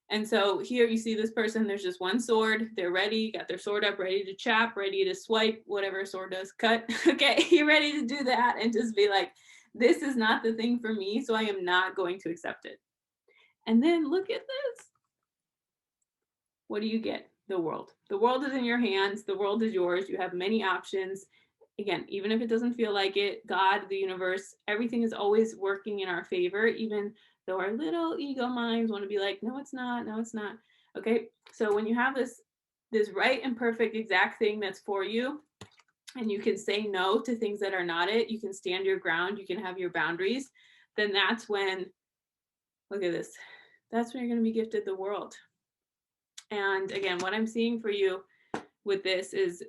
And so here you see this person, there's just one sword, they're ready, got their sword up, ready to chop, ready to swipe, whatever a sword does, cut. Okay, you're ready to do that and just be like, this is not the thing for me, so I am not going to accept it. And then look at this. What do you get? The world. The world is in your hands. The world is yours. You have many options. Again, even if it doesn't feel like it, God, the universe, everything is always working in our favor, even though our little ego minds want to be like, no, it's not. No, it's not. Okay. So when you have this right and perfect exact thing that's for you, and you can say no to things that are not it, you can stand your ground, you can have your boundaries, then that's when, look at this, that's when you're going to be gifted the world. And again, what I'm seeing for you with this is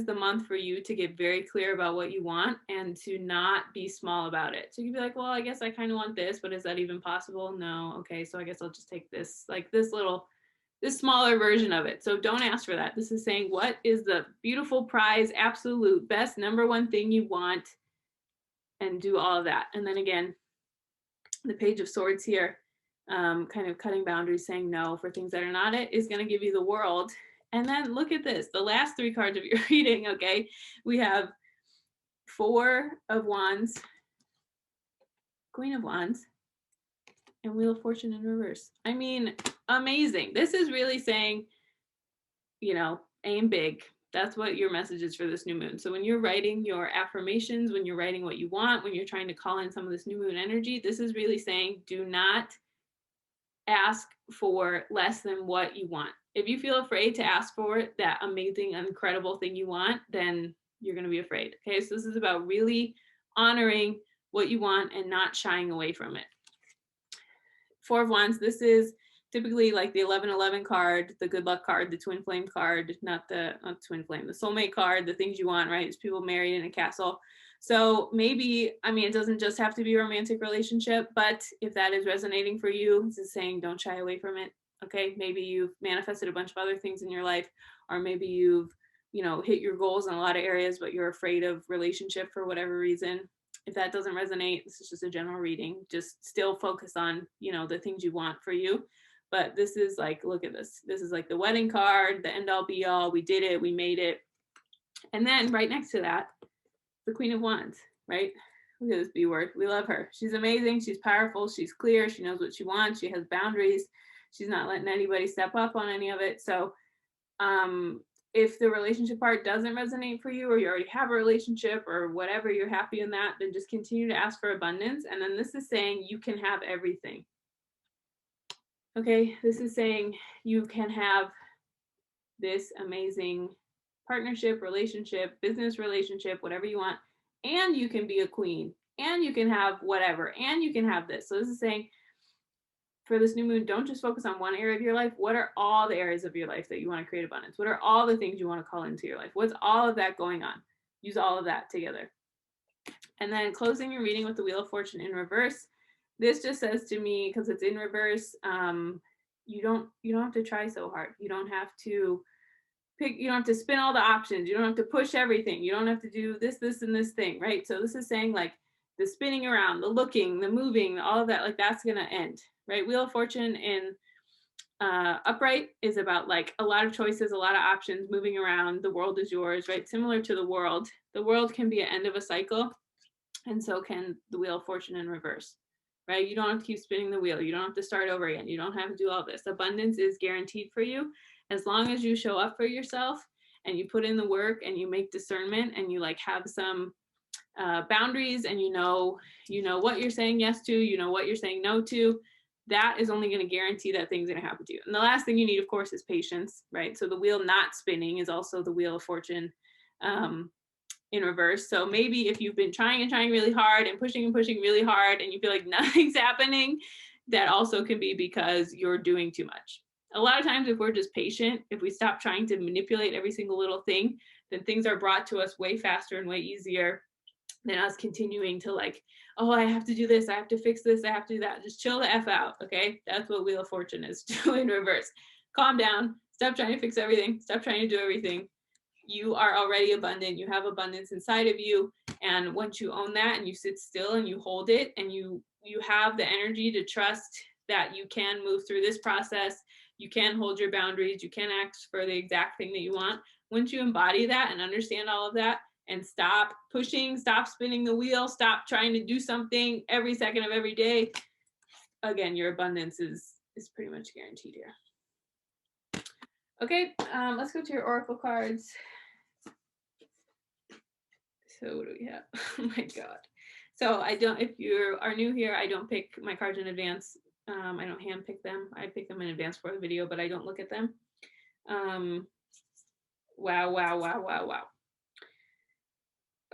the month for you to get very clear about what you want and to not be small about it. So you'd be like, well, I guess I kind of want this, but is that even possible? No. Okay, so I guess I'll just take this, like this smaller version of it. So don't ask for that. This is saying, what is the beautiful prize, absolute best number one thing you want, and do all of that. And then again, the Page of Swords here, kind of cutting boundaries, saying no for things that are not it, is going to give you the World. And then look at this, the last three cards of your reading, okay? We have Four of Wands, Queen of Wands, and Wheel of Fortune in reverse. I mean, amazing. This is really saying, you know, aim big. That's what your message is for this new moon. So when you're writing your affirmations, when you're writing what you want, when you're trying to call in some of this new moon energy, this is really saying, do not ask for less than what you want. If you feel afraid to ask for that amazing, incredible thing you want, then you're going to be afraid. Okay, so this is about really honoring what you want and not shying away from it. Four of Wands, this is typically like the 1111 card, the good luck card, the twin flame card, not twin flame, the soulmate card, the things you want, right? It's people married in a castle. So maybe, I mean, it doesn't just have to be a romantic relationship, but if that is resonating for you, this is saying don't shy away from it. Okay, maybe you've manifested a bunch of other things in your life, or maybe you've, you know, hit your goals in a lot of areas, but you're afraid of relationship for whatever reason. If that doesn't resonate, this is just a general reading. Just still focus on, you know, the things you want for you. But this is like, look at this. This is like the wedding card, the end all be all. We did it. We made it. And then right next to that, the Queen of Wands, right? Look at this B word. We love her. She's amazing. She's powerful. She's clear. She knows what she wants. She has boundaries. She's not letting anybody step up on any of it. So if the relationship part doesn't resonate for you, or you already have a relationship or whatever, you're happy in that, then just continue to ask for abundance. And then this is saying you can have everything. Okay, this is saying you can have this amazing partnership, relationship, business relationship, whatever you want, and you can be a queen, and you can have whatever, and you can have this. So this is saying, for this new moon, don't just focus on one area of your life. What are all the areas of your life that you want to create abundance? What are all the things you want to call into your life? What's all of that going on? Use all of that together. And then closing your reading with the Wheel of Fortune in reverse. This just says to me, because it's in reverse, you don't have to try so hard. You don't have to pick, you don't have to spin all the options. You don't have to push everything. You don't have to do this, and this thing, right? So this is saying like the spinning around, the looking, the moving, all of that, like that's going to end, right? Wheel of Fortune in upright is about like a lot of choices, a lot of options, moving around. The world is yours, right? Similar to the world. The world can be an end of a cycle, and so can the Wheel of Fortune in reverse, right? You don't have to keep spinning the wheel. You don't have to start over again. You don't have to do all this. Abundance is guaranteed for you as long as you show up for yourself and you put in the work and you make discernment and you like have some boundaries, and you know what you're saying yes to, you know what you're saying no to. That is only going to guarantee that things are going to happen to you. And the last thing you need, of course, is patience, right? So the wheel not spinning is also the Wheel of Fortune in reverse. So maybe if you've been trying really hard and pushing really hard and you feel like nothing's happening, that also can be because you're doing too much. A lot of times if we're just patient, if we stop trying to manipulate every single little thing, then things are brought to us way faster and way easier than us continuing to like, oh, I have to do this, I have to fix this, I have to do that. Just chill the F out, okay? That's what Wheel of Fortune is in reverse. Calm down, stop trying to fix everything, stop trying to do everything. You are already abundant. You have abundance inside of you. And once you own that and you sit still and you hold it and you have the energy to trust that you can move through this process, you can hold your boundaries, you can ask for the exact thing that you want. Once you embody that and understand all of that and stop pushing, stop spinning the wheel, stop trying to do something every second of every day, again, your abundance is pretty much guaranteed here. Okay, let's go to your oracle cards. So what do we have? Oh my God. So if you are new here, I don't pick my cards in advance. I don't hand pick them. I pick them in advance for the video, but I don't look at them. Wow.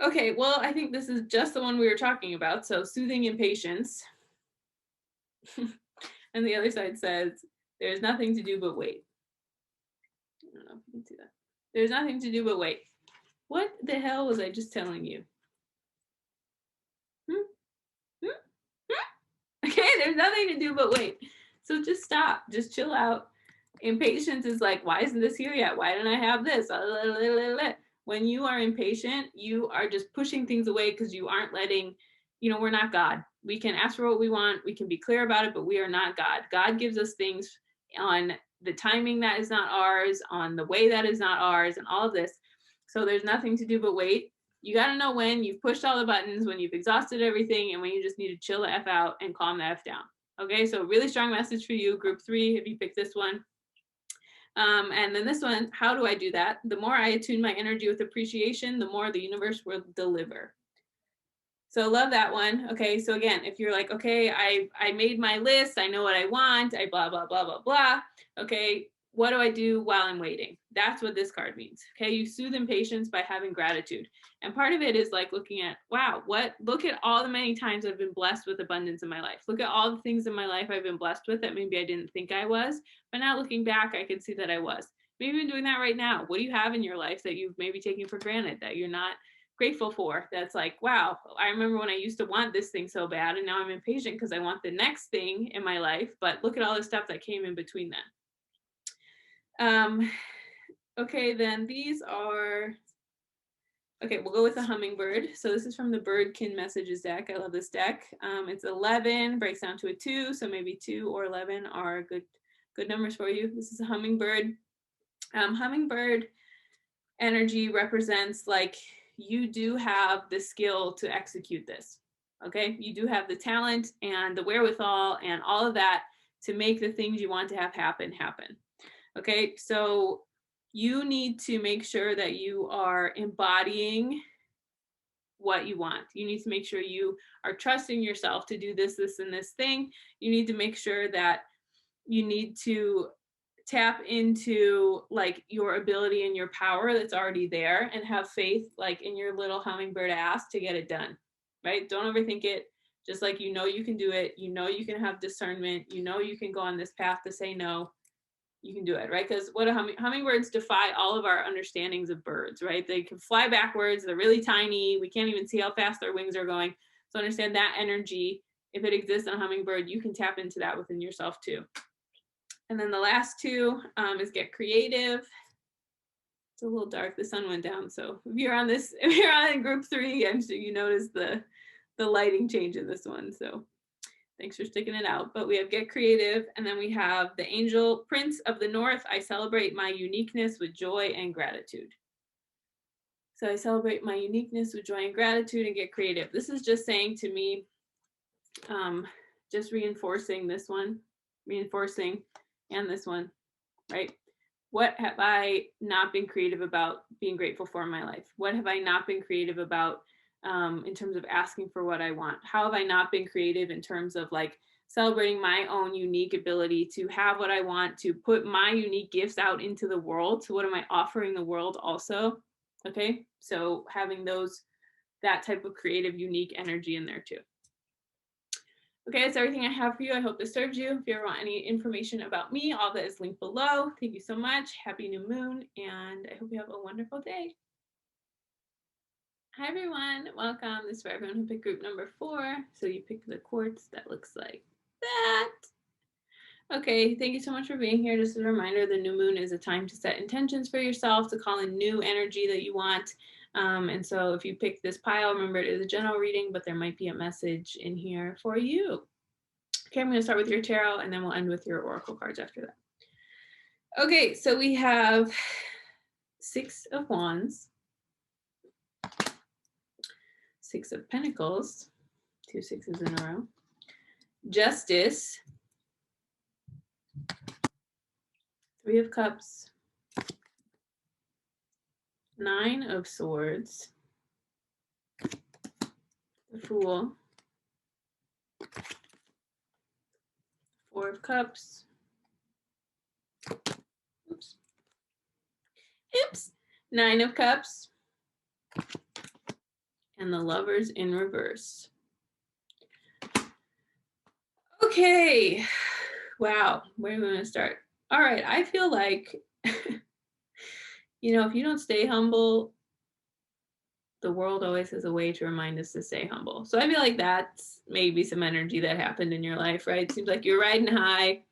Okay, well, I think this is just the one we were talking about. So soothing impatience. And the other side says, there's nothing to do but wait. I don't know if you can see that. There's nothing to do but wait. What the hell was I just telling you? Okay, there's nothing to do but wait. So just stop, just chill out. Impatience is like, why isn't this here yet? Why didn't I have this? When you are impatient, you are just pushing things away because you aren't letting, we're not God. We can ask for what we want, we can be clear about it, but we are not God. God gives us things on the timing that is not ours, on the way that is not ours, and all of this. So there's nothing to do but wait. You got to know when you've pushed all the buttons, when you've exhausted everything, and when you just need to chill the F out and calm the F down. Okay, so really strong message for you, group 3, if you pick this one. And then this one, how do I do that? The more I attune my energy with appreciation, the more the universe will deliver. So love that one. Okay, so again, if you're like, okay, I made my list, I know what I want, I blah, blah, blah, blah, blah. Okay, what do I do while I'm waiting? That's what this card means. Okay, you soothe impatience by having gratitude. And part of it is like looking at, wow, look at all the many times I've been blessed with abundance in my life. Look at all the things in my life I've been blessed with that maybe I didn't think I was, but now looking back, I can see that I was. Maybe I'm doing that right now. What do you have in your life that you've maybe taken for granted, that you're not grateful for? That's like, wow, I remember when I used to want this thing so bad, and now I'm impatient because I want the next thing in my life, but look at all the stuff that came in between then. Okay, then these are, okay, we'll go with the hummingbird. So this is from the Birdkin Messages deck. I love this deck. It's 11, breaks down to a 2, so maybe 2 or 11 are good numbers for you. This is a hummingbird. Hummingbird energy represents like, you do have the skill to execute this. Okay, you do have the talent and the wherewithal and all of that to make the things you want to have happen. Okay, so you need to make sure that you are embodying what you want. You need to make sure you are trusting yourself to do this, and this thing. You need to make sure that you need to tap into like your ability and your power that's already there, and have faith like in your little hummingbird ass to get it done, right? Don't overthink it. Just like, you can do it. You can have discernment. You can go on this path to say no. You can do it, right? Because what hummingbirds defy all of our understandings of birds, right? They can fly backwards. They're really tiny. We can't even see how fast their wings are going. So understand that energy. If it exists in a hummingbird, you can tap into that within yourself too. And then the last two is get creative. It's a little dark. The sun went down. So if you're on group 3, I'm sure you noticed the lighting change in this one. So thanks for sticking it out. But we have get creative. And then we have the angel Prince of the North. I celebrate my uniqueness with joy and gratitude. So I celebrate my uniqueness with joy and gratitude and get creative. This is just saying to me, just reinforcing this one, and this one, right? What have I not been creative about being grateful for in my life? What have I not been creative about in terms of asking for what I want? How have I not been creative in terms of like celebrating my own unique ability to have what I want, to put my unique gifts out into the world? So what am I offering the world also? Okay, so having that type of creative, unique energy in there too. Okay, that's everything I have for you. I hope this serves you. If you ever want any information about me, all that is linked below. Thank you so much. Happy new moon, and I hope you have a wonderful day. Hi, everyone. Welcome. This is for everyone who picked group number 4. So you picked the quartz that looks like that. Okay, thank you so much for being here. Just a reminder, the new moon is a time to set intentions for yourself, to call in new energy that you want. And so if you pick this pile, remember it is a general reading, but there might be a message in here for you. Okay, I'm going to start with your tarot, and then we'll end with your oracle cards after that. Okay, so we have 6 of Wands, 6 of Pentacles, 2 6s in a row, Justice, 3 of Cups, 9 of Swords, the Fool, 4 of Cups, oops, 9 of Cups, and the Lovers in reverse. Okay, wow, where are we going to start? All right, I feel like you know, if you don't stay humble, the world always has a way to remind us to stay humble. So I feel like that's maybe some energy that happened in your life, right? It seems like you're riding high.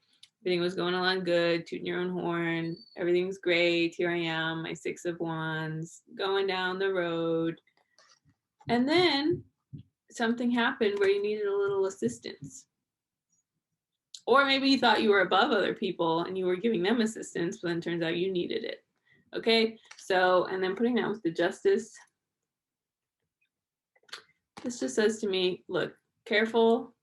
Everything was going along good, tooting your own horn. Everything's great. Here I am, my 6 of Wands, going down the road. And then something happened where you needed a little assistance. Or maybe you thought you were above other people and you were giving them assistance, but then turns out you needed it. Okay, so, and then putting that with the Justice. This just says to me, look, careful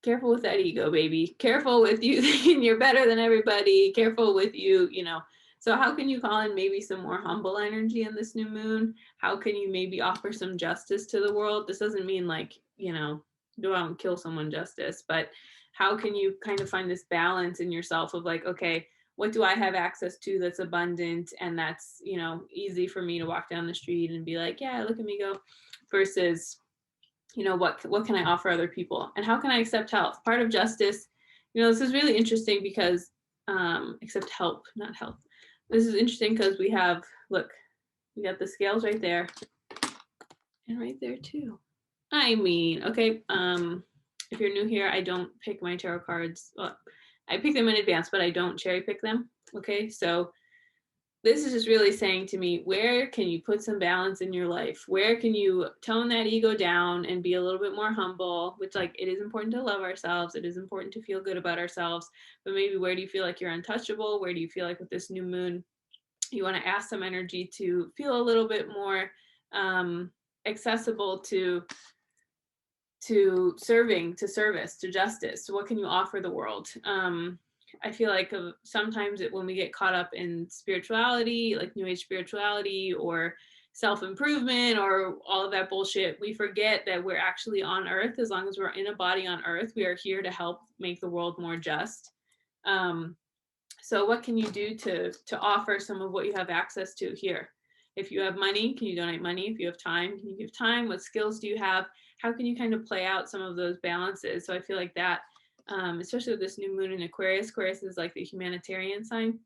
with that ego, baby. Careful with you thinking you're better than everybody. Careful with you, you know. So how can you call in maybe some more humble energy in this new moon? How can you maybe offer some justice to the world? This doesn't mean like, you know, go out and kill someone justice, but how can you kind of find this balance in yourself of like, okay, what do I have access to that's abundant and that's, you know, easy for me to walk down the street and be like, yeah, look at me go, versus, you know, what can I offer other people and how can I accept help? Part of justice, you know, this is really interesting because accept help, not help. This is interesting because we have, look, we got the scales right there and right there too. I mean, okay, if you're new here, I don't pick my tarot cards. Well, I pick them in advance, but I don't cherry pick them. Okay, so this is just really saying to me, where can you put some balance in your life? Where can you tone that ego down and be a little bit more humble, which like it is important to love ourselves. It is important to feel good about ourselves, but maybe where do you feel like you're untouchable? Where do you feel like with this new moon, you want to ask some energy to feel a little bit more accessible to serving, to service, to justice? So what can you offer the world? I feel like sometimes when we get caught up in spirituality, like new age spirituality or self-improvement or all of that bullshit, we forget that we're actually on earth. As long as we're in a body on earth, we are here to help make the world more just. So what can you do to offer some of what you have access to here? If you have money, can you donate money? If you have time, can you give time? What skills do you have? How can you kind of play out some of those balances? So I feel like that, especially with this new moon in Aquarius, Aquarius is like the humanitarian sign.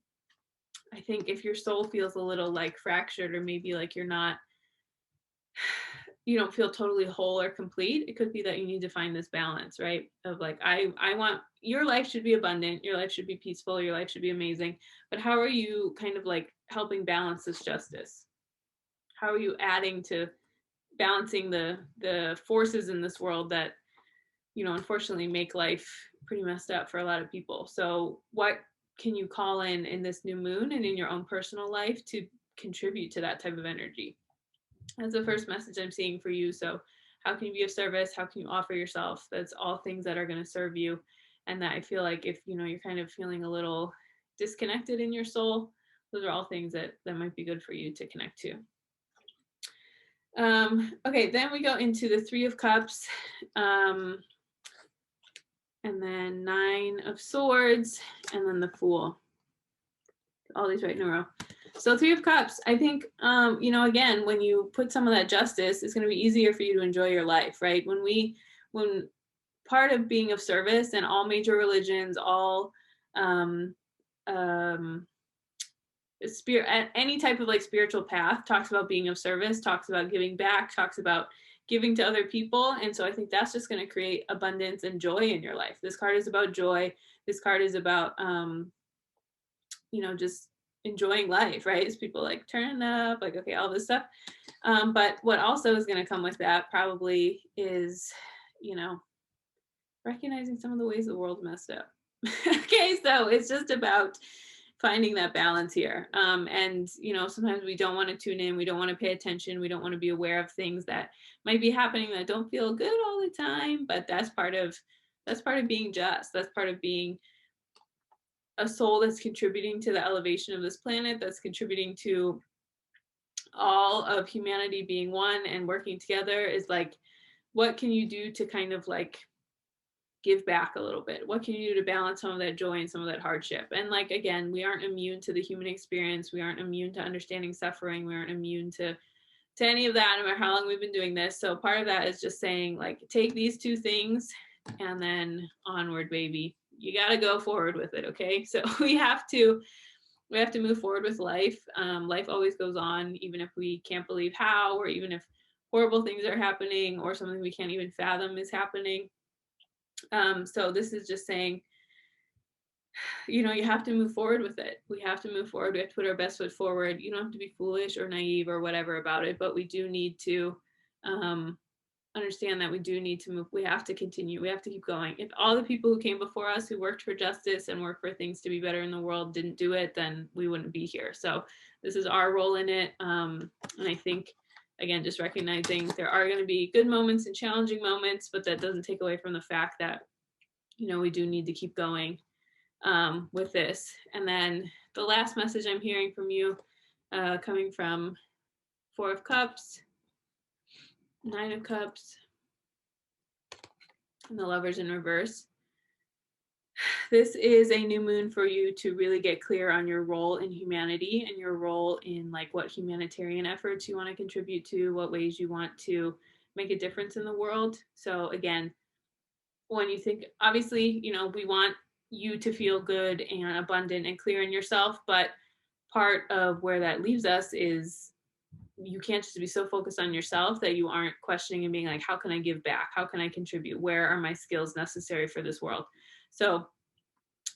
I think if your soul feels a little like fractured or maybe like you're not, you don't feel totally whole or complete, it could be that you need to find this balance, right? Of like, I want, your life should be abundant, your life should be peaceful, your life should be amazing, but how are you kind of like helping balance this justice? How are you adding to balancing the forces in this world that, you know, unfortunately make life pretty messed up for a lot of people? So what can you call in this new moon and in your own personal life to contribute to that type of energy? That's the first message I'm seeing for you. So how can you be of service? How can you offer yourself? That's all things that are going to serve you. And that I feel like if, you know, you're kind of feeling a little disconnected in your soul, those are all things that might be good for you to connect to. Okay, then we go into the 3 of Cups, and then 9 of Swords, and then the Fool. All these right in a row. So 3 of Cups, I think, you know, again, when you put some of that justice, it's going to be easier for you to enjoy your life, right? When part of being of service, and all major religions, all any type of like spiritual path talks about being of service, talks about giving back, talks about giving to other people. And so I think that's just going to create abundance and joy in your life. This card is about joy. This card is about, you know, just enjoying life, right? It's people like turning up, like, okay, all this stuff. But what also is going to come with that probably is, you know, recognizing some of the ways the world's messed up. Okay, so it's just about finding that balance here. And, you know, sometimes we don't want to tune in. We don't want to pay attention. We don't want to be aware of things that might be happening that don't feel good all the time. But that's part of being just. That's part of being a soul that's contributing to the elevation of this planet, that's contributing to all of humanity being one and working together. Is like, what can you do to kind of like give back a little bit? What can you do to balance some of that joy and some of that hardship? And like, again, we aren't immune to the human experience. We aren't immune to understanding suffering. We aren't immune to any of that, no matter how long we've been doing this. So part of that is just saying like, take these 2 things and then onward, baby. You got to go forward with it. Okay. So we have to we have to move forward with life. Life always goes on, even if we can't believe how, or even if horrible things are happening or something we can't even fathom is happening. So this is just saying, you know, you have to move forward with it. We have to move forward. We have to put our best foot forward. You don't have to be foolish or naive or whatever about it, but we do need to understand that we do need to move. We have to continue. We have to keep going. If all the people who came before us who worked for justice and worked for things to be better in the world didn't do it, then we wouldn't be here. So this is our role in it. And I think, again, just recognizing there are going to be good moments and challenging moments, but that doesn't take away from the fact that, you know, we do need to keep going with this. And then the last message I'm hearing from you, coming from Four of Cups, Nine of Cups, and the Lovers in reverse. This is a new moon for you to really get clear on your role in humanity and your role in like what humanitarian efforts you want to contribute to, what ways you want to make a difference in the world. So again, when you think, obviously, you know, we want you to feel good and abundant and clear in yourself, but part of where that leaves us is you can't just be so focused on yourself that you aren't questioning and being like, how can I give back? How can I contribute? Where are my skills necessary for this world? So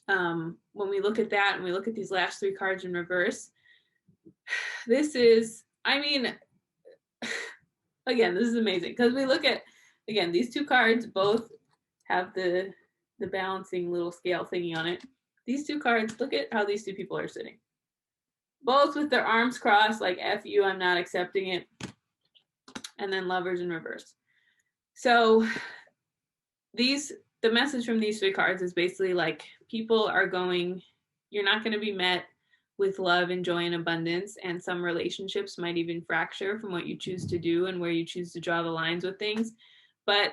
when we look at that and we look at these last three cards in reverse, this is, I mean, again, this is amazing because we look at, again, these two cards both have the balancing little scale thingy on it. These two cards, look at how these two people are sitting. Both with their arms crossed, like F you, I'm not accepting it. And then Lovers in reverse. So the message from these three cards is basically like people are going, you're not going to be met with love and joy and abundance, and some relationships might even fracture from what you choose to do and where you choose to draw the lines with things. But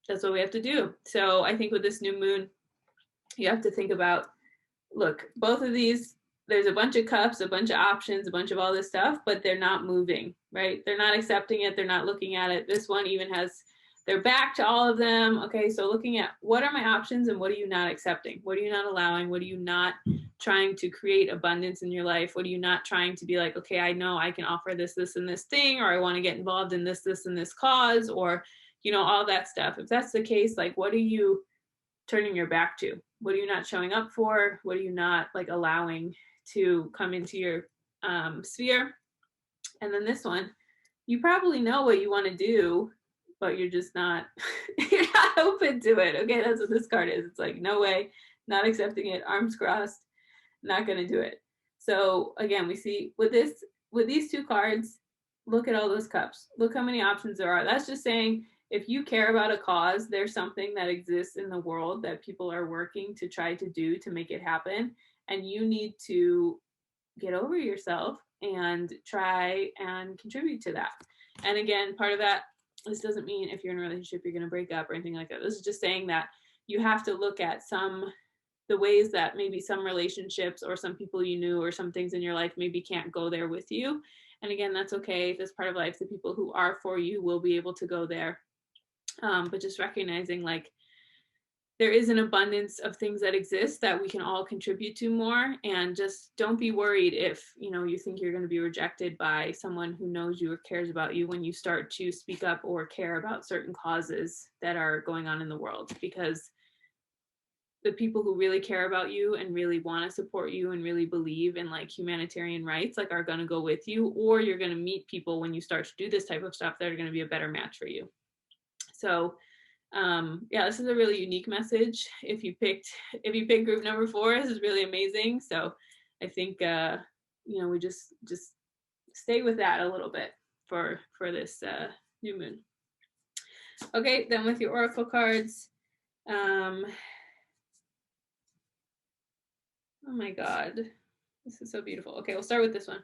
that's what we have to do. So I think with this new moon, you have to think about, look, both of these, there's a bunch of cups, a bunch of options, a bunch of all this stuff, but they're not moving, right? They're not accepting it. They're not looking at it. This one even has their back to all of them. Okay, so looking at what are my options and what are you not accepting? What are you not allowing? What are you not trying to create abundance in your life? What are you not trying to be like, okay, I know I can offer this, this, and this thing, or I want to get involved in this, this, and this cause, or, you know, all that stuff. If that's the case, like, what are you turning your back to? What are you not showing up for? What are you not like allowing to come into your sphere? And then this one, you probably know what you want to do, but you're just not, you're not open to it. Okay, that's what this card is. It's like, no way, not accepting it, arms crossed, not going to do it. So again, we see with these two cards, look at all those cups. Look how many options there are. That's just saying, if you care about a cause, there's something that exists in the world that people are working to try to do to make it happen. And you need to get over yourself and try and contribute to that. And again, part of that, this doesn't mean if you're in a relationship, you're going to break up or anything like that. This is just saying that you have to look at the ways that maybe some relationships or some people you knew or some things in your life maybe can't go there with you. And again, that's okay. That's part of life. The people who are for you will be able to go there. But just recognizing like there is an abundance of things that exist that we can all contribute to more, and just don't be worried if, you know, you think you're going to be rejected by someone who knows you or cares about you when you start to speak up or care about certain causes that are going on in the world, because the people who really care about you and really want to support you and really believe in like humanitarian rights, like, are going to go with you, or you're going to meet people when you start to do this type of stuff that are going to be a better match for you. So yeah, this is a really unique message. If you picked group number 4, this is really amazing. So I think you know, we just stay with that a little bit for this new moon. Okay, then with your oracle cards, oh my god, this is so beautiful. Okay, we'll start with this one.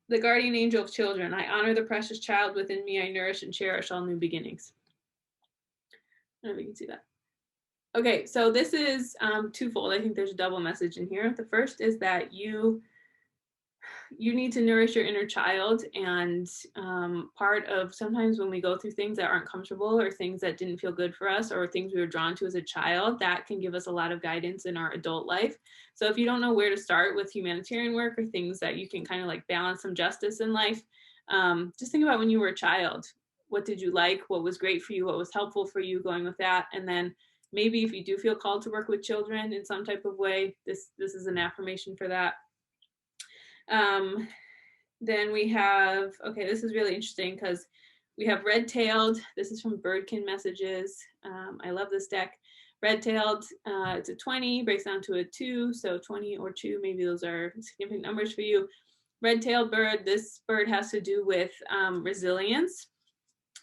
The guardian angel of children. I honor the precious child within me. I nourish and cherish all new beginnings. I don't know if you can see that. Okay, so this is twofold. I think there's a double message in here. The first is that you you need to nourish your inner child. And part of sometimes when we go through things that aren't comfortable or things that didn't feel good for us or things we were drawn to as a child, that can give us a lot of guidance in our adult life. So if you don't know where to start with humanitarian work or things that you can kind of like balance some justice in life, just think about when you were a child. What did you like? What was great for you? What was helpful for you? Going with that. And then maybe if you do feel called to work with children in some type of way, this is an affirmation for that. Then we have, okay, this is really interesting because we have red-tailed. This is from Birdkin Messages. I love this deck. Red-tailed, it's a 20, breaks down to a 2, so 20 or 2, maybe those are significant numbers for you. Red-tailed bird, this bird has to do with resilience.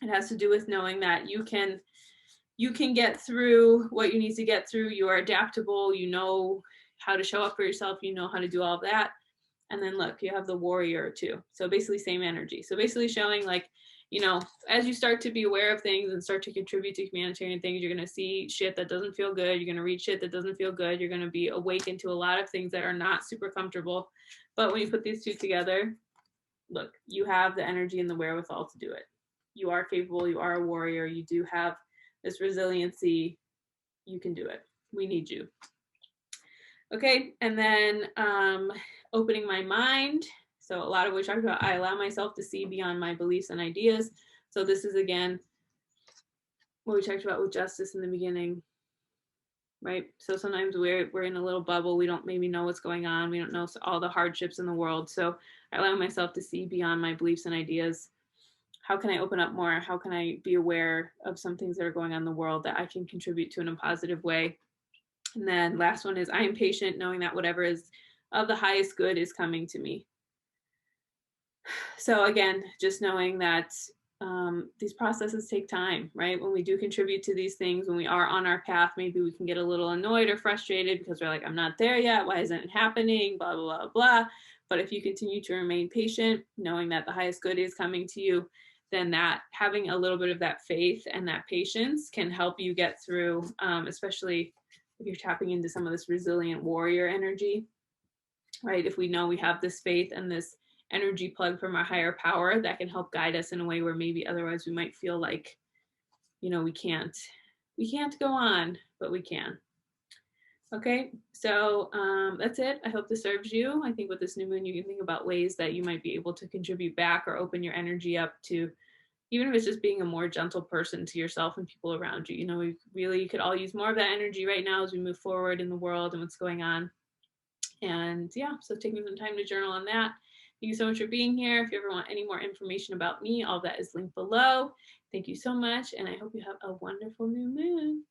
It has to do with knowing that you can get through what you need to get through. You are adaptable. You know how to show up for yourself. You know how to do all of that. And then look, you have the warrior too. So basically same energy. So basically showing like, you know, as you start to be aware of things and start to contribute to humanitarian things, you're going to see shit that doesn't feel good. You're going to read shit that doesn't feel good. You're going to be awakened to a lot of things that are not super comfortable. But when you put these two together, look, you have the energy and the wherewithal to do it. You are capable. You are a warrior. You do have this resiliency. You can do it. We need you. Okay, and then opening my mind. So a lot of what we talked about, I allow myself to see beyond my beliefs and ideas. So this is, again, what we talked about with justice in the beginning, right? So sometimes we're in a little bubble. We don't maybe know what's going on. We don't know all the hardships in the world. So I allow myself to see beyond my beliefs and ideas. How can I open up more? How can I be aware of some things that are going on in the world that I can contribute to in a positive way? And then last one is I am patient, knowing that whatever is of the highest good is coming to me. So again, just knowing that these processes take time, right? When we do contribute to these things, when we are on our path, maybe we can get a little annoyed or frustrated because we're like, I'm not there yet. Why isn't it happening? Blah, blah, blah, blah. But if you continue to remain patient, knowing that the highest good is coming to you, then that having a little bit of that faith and that patience can help you get through, especially if you're tapping into some of this resilient warrior energy, right? If we know we have this faith and this energy plug from our higher power that can help guide us in a way where maybe otherwise we might feel like, you know, we can't go on, but we can. Okay, so that's it. I hope this serves you. I think with this new moon, you can think about ways that you might be able to contribute back or open your energy up to, even if it's just being a more gentle person to yourself and people around you. You know, we really could all use more of that energy right now as we move forward in the world and what's going on. And yeah, so taking some time to journal on that. Thank you so much for being here. If you ever want any more information about me, all that is linked below. Thank you so much, and I hope you have a wonderful new moon.